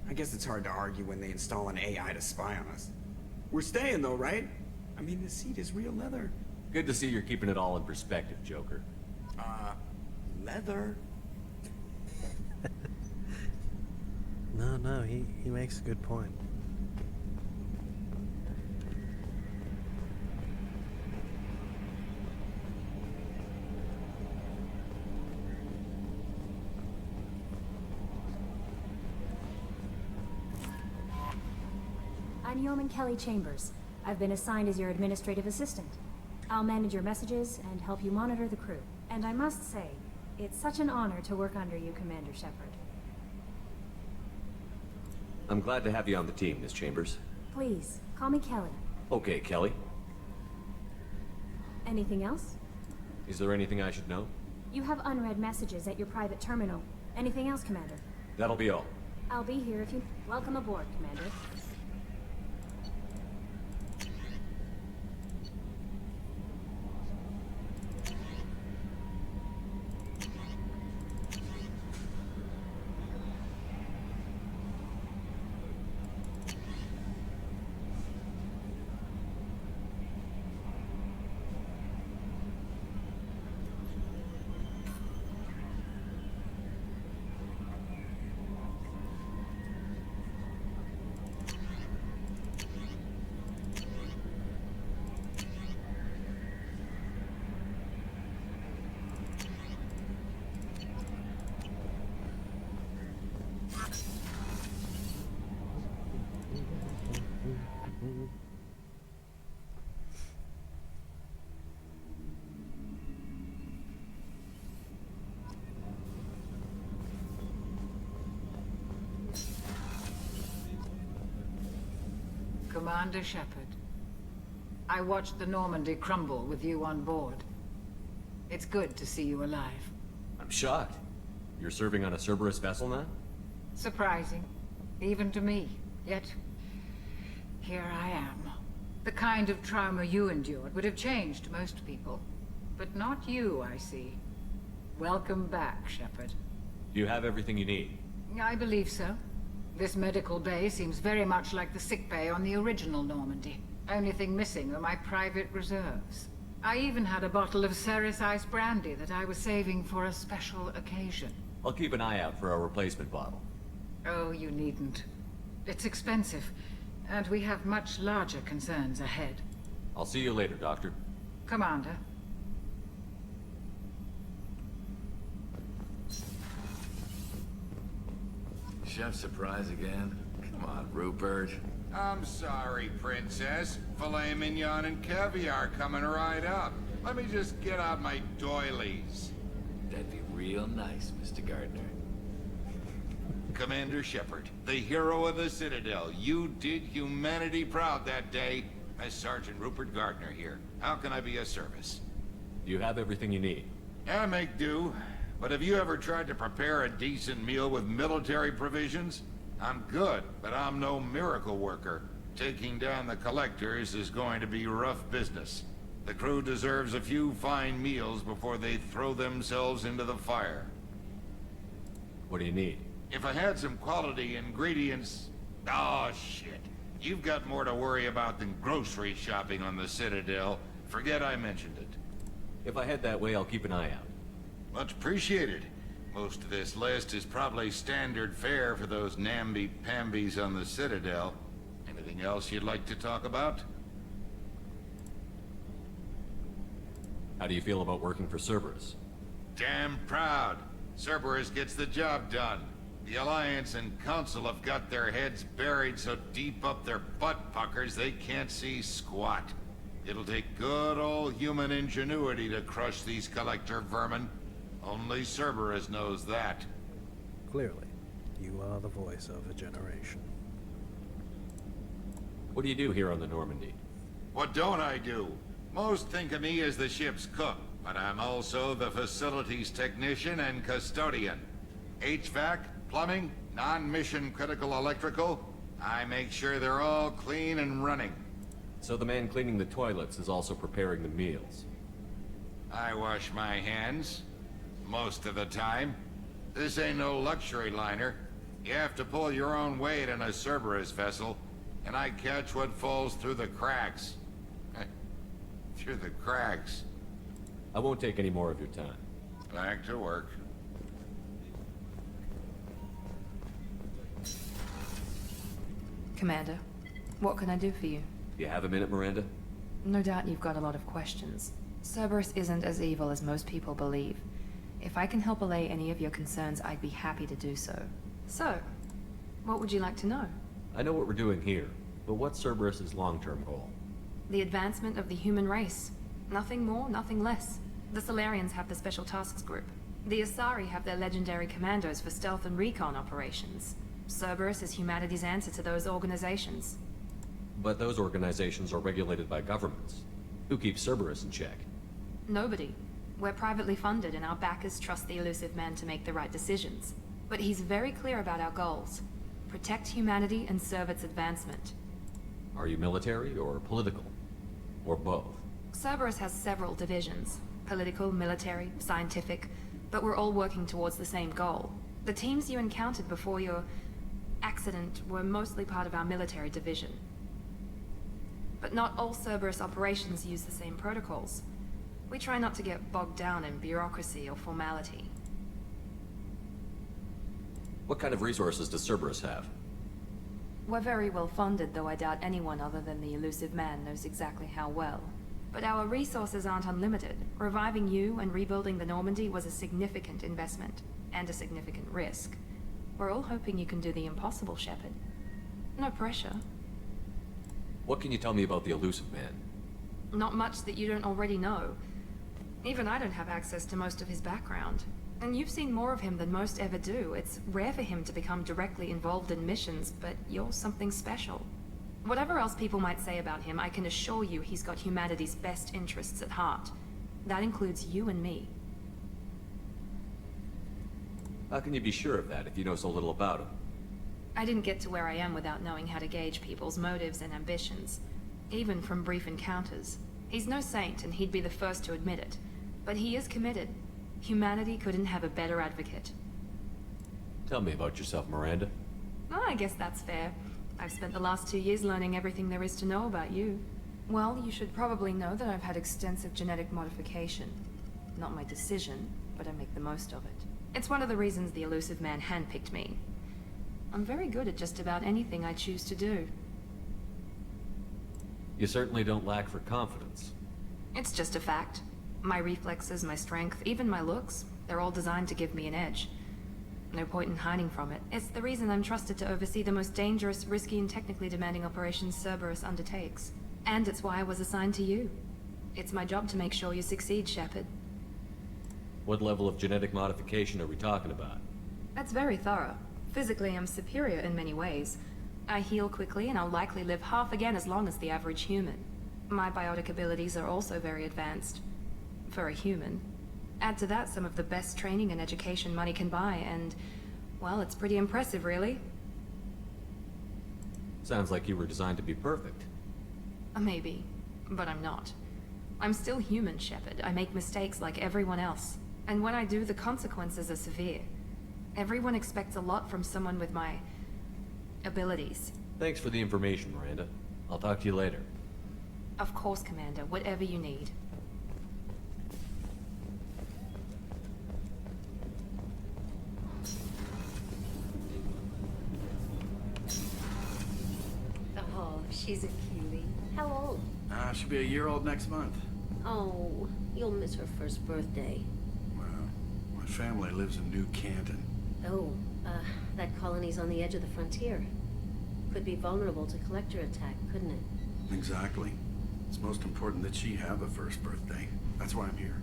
I guess it's hard to argue when they install an AI to spy on us. We're staying though, right? I mean, the seat is real leather. Good to see you're keeping it all in perspective, Joker. Leather? No, he makes a good point. I'm Yeoman Kelly Chambers. I've been assigned as your administrative assistant. I'll manage your messages and help you monitor the crew. And I must say, it's such an honor to work under you, Commander Shepard. I'm glad to have you on the team, Miss Chambers. Please, call me Kelly. Okay, Kelly. Anything else? Is there anything I should know? You have unread messages at your private terminal. Anything else, Commander? That'll be all. I'll be here if you... Welcome aboard, Commander. Commander Shepard, I watched the Normandy crumble with you on board. It's good to see you alive. I'm shocked. You're serving on a Cerberus vessel now? Surprising, even to me. Yet, here I am. The kind of trauma you endured would have changed most people. But not you, I see. Welcome back, Shepard. Do you have everything you need? I believe so. This medical bay seems very much like the sick bay on the original Normandy. Only thing missing are my private reserves. I even had a bottle of Ceres Ice brandy that I was saving for a special occasion. I'll keep an eye out for a replacement bottle. Oh, you needn't. It's expensive, and we have much larger concerns ahead. I'll see you later, Doctor. Commander. Chef surprise again? Come on, Rupert. I'm sorry, Princess. Filet mignon and caviar coming right up. Let me just get out my doilies. That'd be real nice, Mr. Gardner. Commander Shepard, the hero of the Citadel. You did humanity proud that day. As Sergeant Rupert Gardner here. How can I be of service? Do you have everything you need? I make do. But have you ever tried to prepare a decent meal with military provisions? I'm good, but I'm no miracle worker. Taking down the collectors is going to be rough business. The crew deserves a few fine meals before they throw themselves into the fire. What do you need? If I had some quality ingredients... Oh, shit. You've got more to worry about than grocery shopping on the Citadel. Forget I mentioned it. If I head that way, I'll keep an eye out. Much appreciated. Most of this list is probably standard fare for those namby-pambies on the Citadel. Anything else you'd like to talk about? How do you feel about working for Cerberus? Damn proud. Cerberus gets the job done. The Alliance and Council have got their heads buried so deep up their butt puckers they can't see squat. It'll take good old human ingenuity to crush these collector vermin. Only Cerberus knows that. Clearly, you are the voice of a generation. What do you do here on the Normandy? What don't I do? Most think of me as the ship's cook, but I'm also the facilities technician and custodian. HVAC, plumbing, non-mission critical electrical. I make sure they're all clean and running. So the man cleaning the toilets is also preparing the meals. I wash my hands. Most of the time. This ain't no luxury liner. You have to pull your own weight in a Cerberus vessel, and I catch what falls through the cracks. Through the cracks. I won't take any more of your time. Back to work. Commander, what can I do for you? You have a minute, Miranda? No doubt you've got a lot of questions. Cerberus isn't as evil as most people believe. If I can help allay any of your concerns, I'd be happy to do so. So, what would you like to know? I know what we're doing here, but what's Cerberus's long-term goal? The advancement of the human race. Nothing more, nothing less. The Solarians have the Special Tasks Group. The Asari have their legendary commandos for stealth and recon operations. Cerberus is humanity's answer to those organizations. But those organizations are regulated by governments. Who keeps Cerberus in check? Nobody. We're privately funded and our backers trust the elusive man to make the right decisions. But he's very clear about our goals. Protect humanity and serve its advancement. Are you military or political? Or both? Cerberus has several divisions. Political, military, scientific, but we're all working towards the same goal. The teams you encountered before your accident were mostly part of our military division. But not all Cerberus operations use the same protocols. We try not to get bogged down in bureaucracy or formality. What kind of resources does Cerberus have? We're very well funded, though I doubt anyone other than the elusive man knows exactly how well. But our resources aren't unlimited. Reviving you and rebuilding the Normandy was a significant investment, and a significant risk. We're all hoping you can do the impossible, Shepard. No pressure. What can you tell me about the elusive man? Not much that you don't already know. Even I don't have access to most of his background. And you've seen more of him than most ever do. It's rare for him to become directly involved in missions, but you're something special. Whatever else people might say about him, I can assure you he's got humanity's best interests at heart. That includes you and me. How can you be sure of that if you know so little about him? I didn't get to where I am without knowing how to gauge people's motives and ambitions. Even from brief encounters. He's no saint, and he'd be the first to admit it. But he is committed. Humanity couldn't have a better advocate. Tell me about yourself, Miranda. Oh, I guess that's fair. I've spent the last 2 years learning everything there is to know about you. Well, you should probably know that I've had extensive genetic modification. Not my decision, but I make the most of it. It's one of the reasons the elusive man handpicked me. I'm very good at just about anything I choose to do. You certainly don't lack for confidence. It's just a fact. My reflexes, my strength, even my looks, they're all designed to give me an edge. No point in hiding from it. It's the reason I'm trusted to oversee the most dangerous, risky, and technically demanding operations Cerberus undertakes. And it's why I was assigned to you. It's my job to make sure you succeed, Shepard. What level of genetic modification are we talking about? That's very thorough. Physically, I'm superior in many ways. I heal quickly, and I'll likely live half again as long as the average human. My biotic abilities are also very advanced. For a human. Add to that some of the best training and education money can buy, and, well, it's pretty impressive, really. Sounds like you were designed to be perfect. Maybe, but I'm not. I'm still human, Shepard. I make mistakes like everyone else. And when I do, the consequences are severe. Everyone expects a lot from someone with my abilities. Thanks for the information, Miranda. I'll talk to you later. Of course, Commander. Whatever you need. Oh, she's a cutie. How old? She'll be a year old next month. Oh, you'll miss her first birthday. Well, my family lives in New Canton. Oh, that colony's on the edge of the frontier. Could be vulnerable to collector attack, couldn't it? Exactly. It's most important that she have a first birthday. That's why I'm here.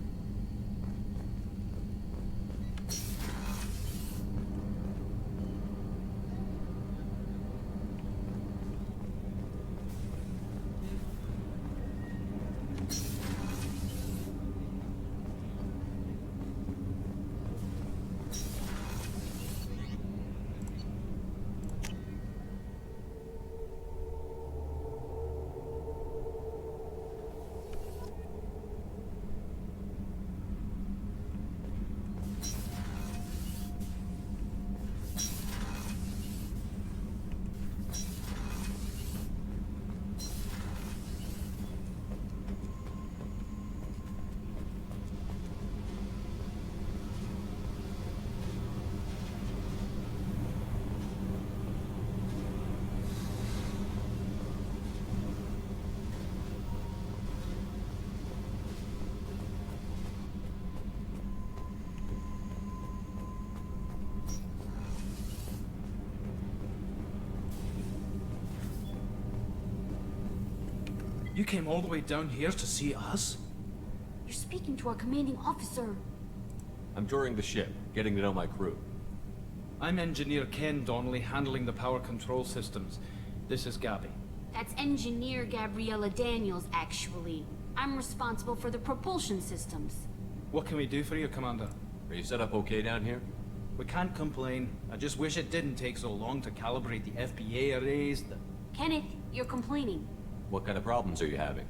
You came all the way down here to see us? You're speaking to our commanding officer. I'm touring the ship, getting to know my crew. I'm Engineer Ken Donnelly, handling the power control systems. This is Gabby. That's Engineer Gabriella Daniels, actually. I'm responsible for the propulsion systems. What can we do for you, Commander? Are you set up okay down here? We can't complain. I just wish it didn't take so long to calibrate the FBA arrays. Kenneth, you're complaining. What kind of problems are you having?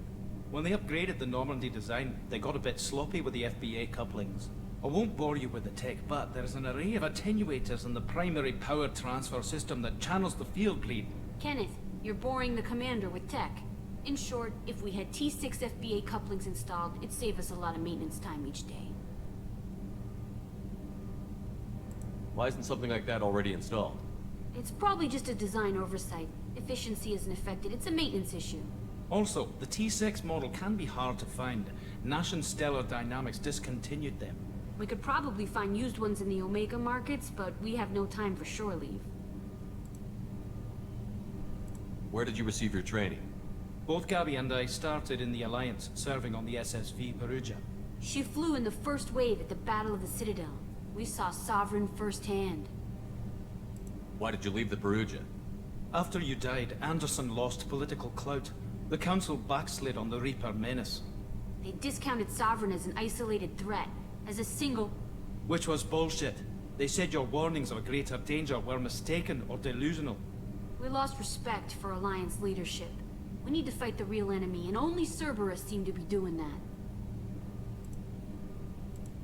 When they upgraded the Normandy design, they got a bit sloppy with the FBA couplings. I won't bore you with the tech, but there's an array of attenuators in the primary power transfer system that channels the field bleed. Kenneth, you're boring the commander with tech. In short, if we had T6 FBA couplings installed, it'd save us a lot of maintenance time each day. Why isn't something like that already installed? It's probably just a design oversight. Efficiency isn't affected, it's a maintenance issue. Also, the T6 model can be hard to find. Nash and Stellar Dynamics discontinued them. We could probably find used ones in the Omega markets, but we have no time for shore leave. Where did you receive your training? Both Gabby and I started in the Alliance, serving on the SSV Perugia. She flew in the first wave at the Battle of the Citadel. We saw Sovereign firsthand. Why did you leave the Perugia? After you died, Anderson lost political clout. The Council backslid on the Reaper menace. They discounted Sovereign as an isolated threat, as a single... Which was bullshit. They said your warnings of greater danger were mistaken or delusional. We lost respect for Alliance leadership. We need to fight the real enemy, and only Cerberus seemed to be doing that.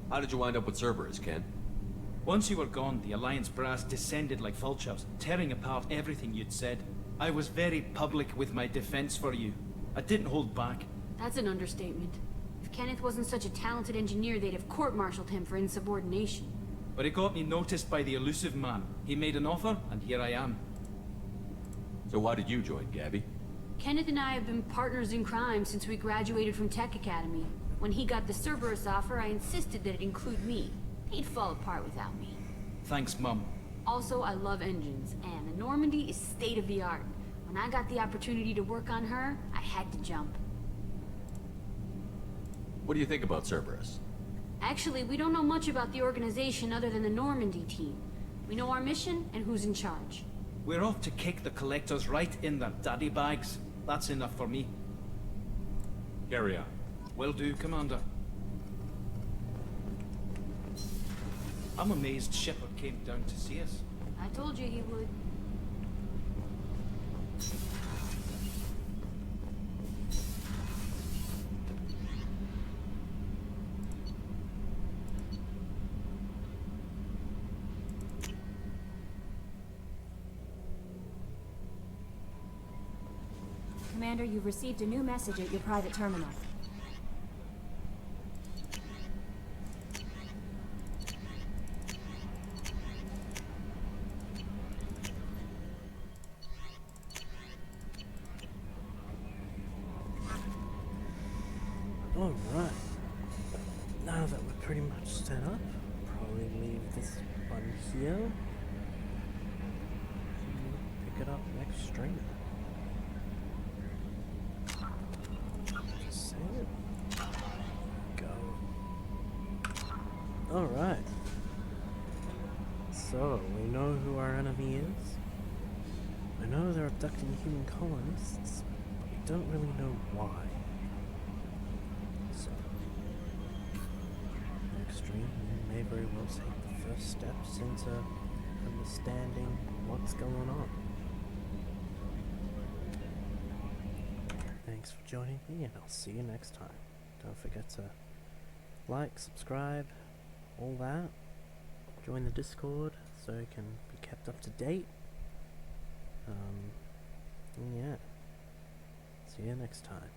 How did you wind up with Cerberus, Ken? Once you were gone, the Alliance brass descended like vultures, tearing apart everything you'd said. I was very public with my defense for you. I didn't hold back. That's an understatement. If Kenneth wasn't such a talented engineer, they'd have court-martialed him for insubordination. But it got me noticed by the elusive man. He made an offer, and here I am. So why did you join, Gabby? Kenneth and I have been partners in crime since we graduated from Tech Academy. When he got the Cerberus offer, I insisted that it include me. He'd fall apart without me. Thanks, Mum. Also, I love engines, and the Normandy is state-of-the-art. When I got the opportunity to work on her, I had to jump. What do you think about Cerberus? Actually, we don't know much about the organization other than the Normandy team. We know our mission and who's in charge. We're off to kick the Collectors right in their daddy bags. That's enough for me. Carry on. Will do, Commander. I'm amazed Shepard came down to see us. I told you he would. Commander, you've received a new message at your private terminal. Alright. Now that we're pretty much set up, probably leave this one here. Pick it up next stream. Just save it. Go. Alright. So, we know who our enemy is. I know they're abducting human colonists, but we don't really know why. So, next stream, we may very well take the first steps into understanding what's going on. Thanks for joining me, and I'll see you next time. Don't forget to like, subscribe, all that. Join the Discord so you can be kept up to date. Yeah. See you next time.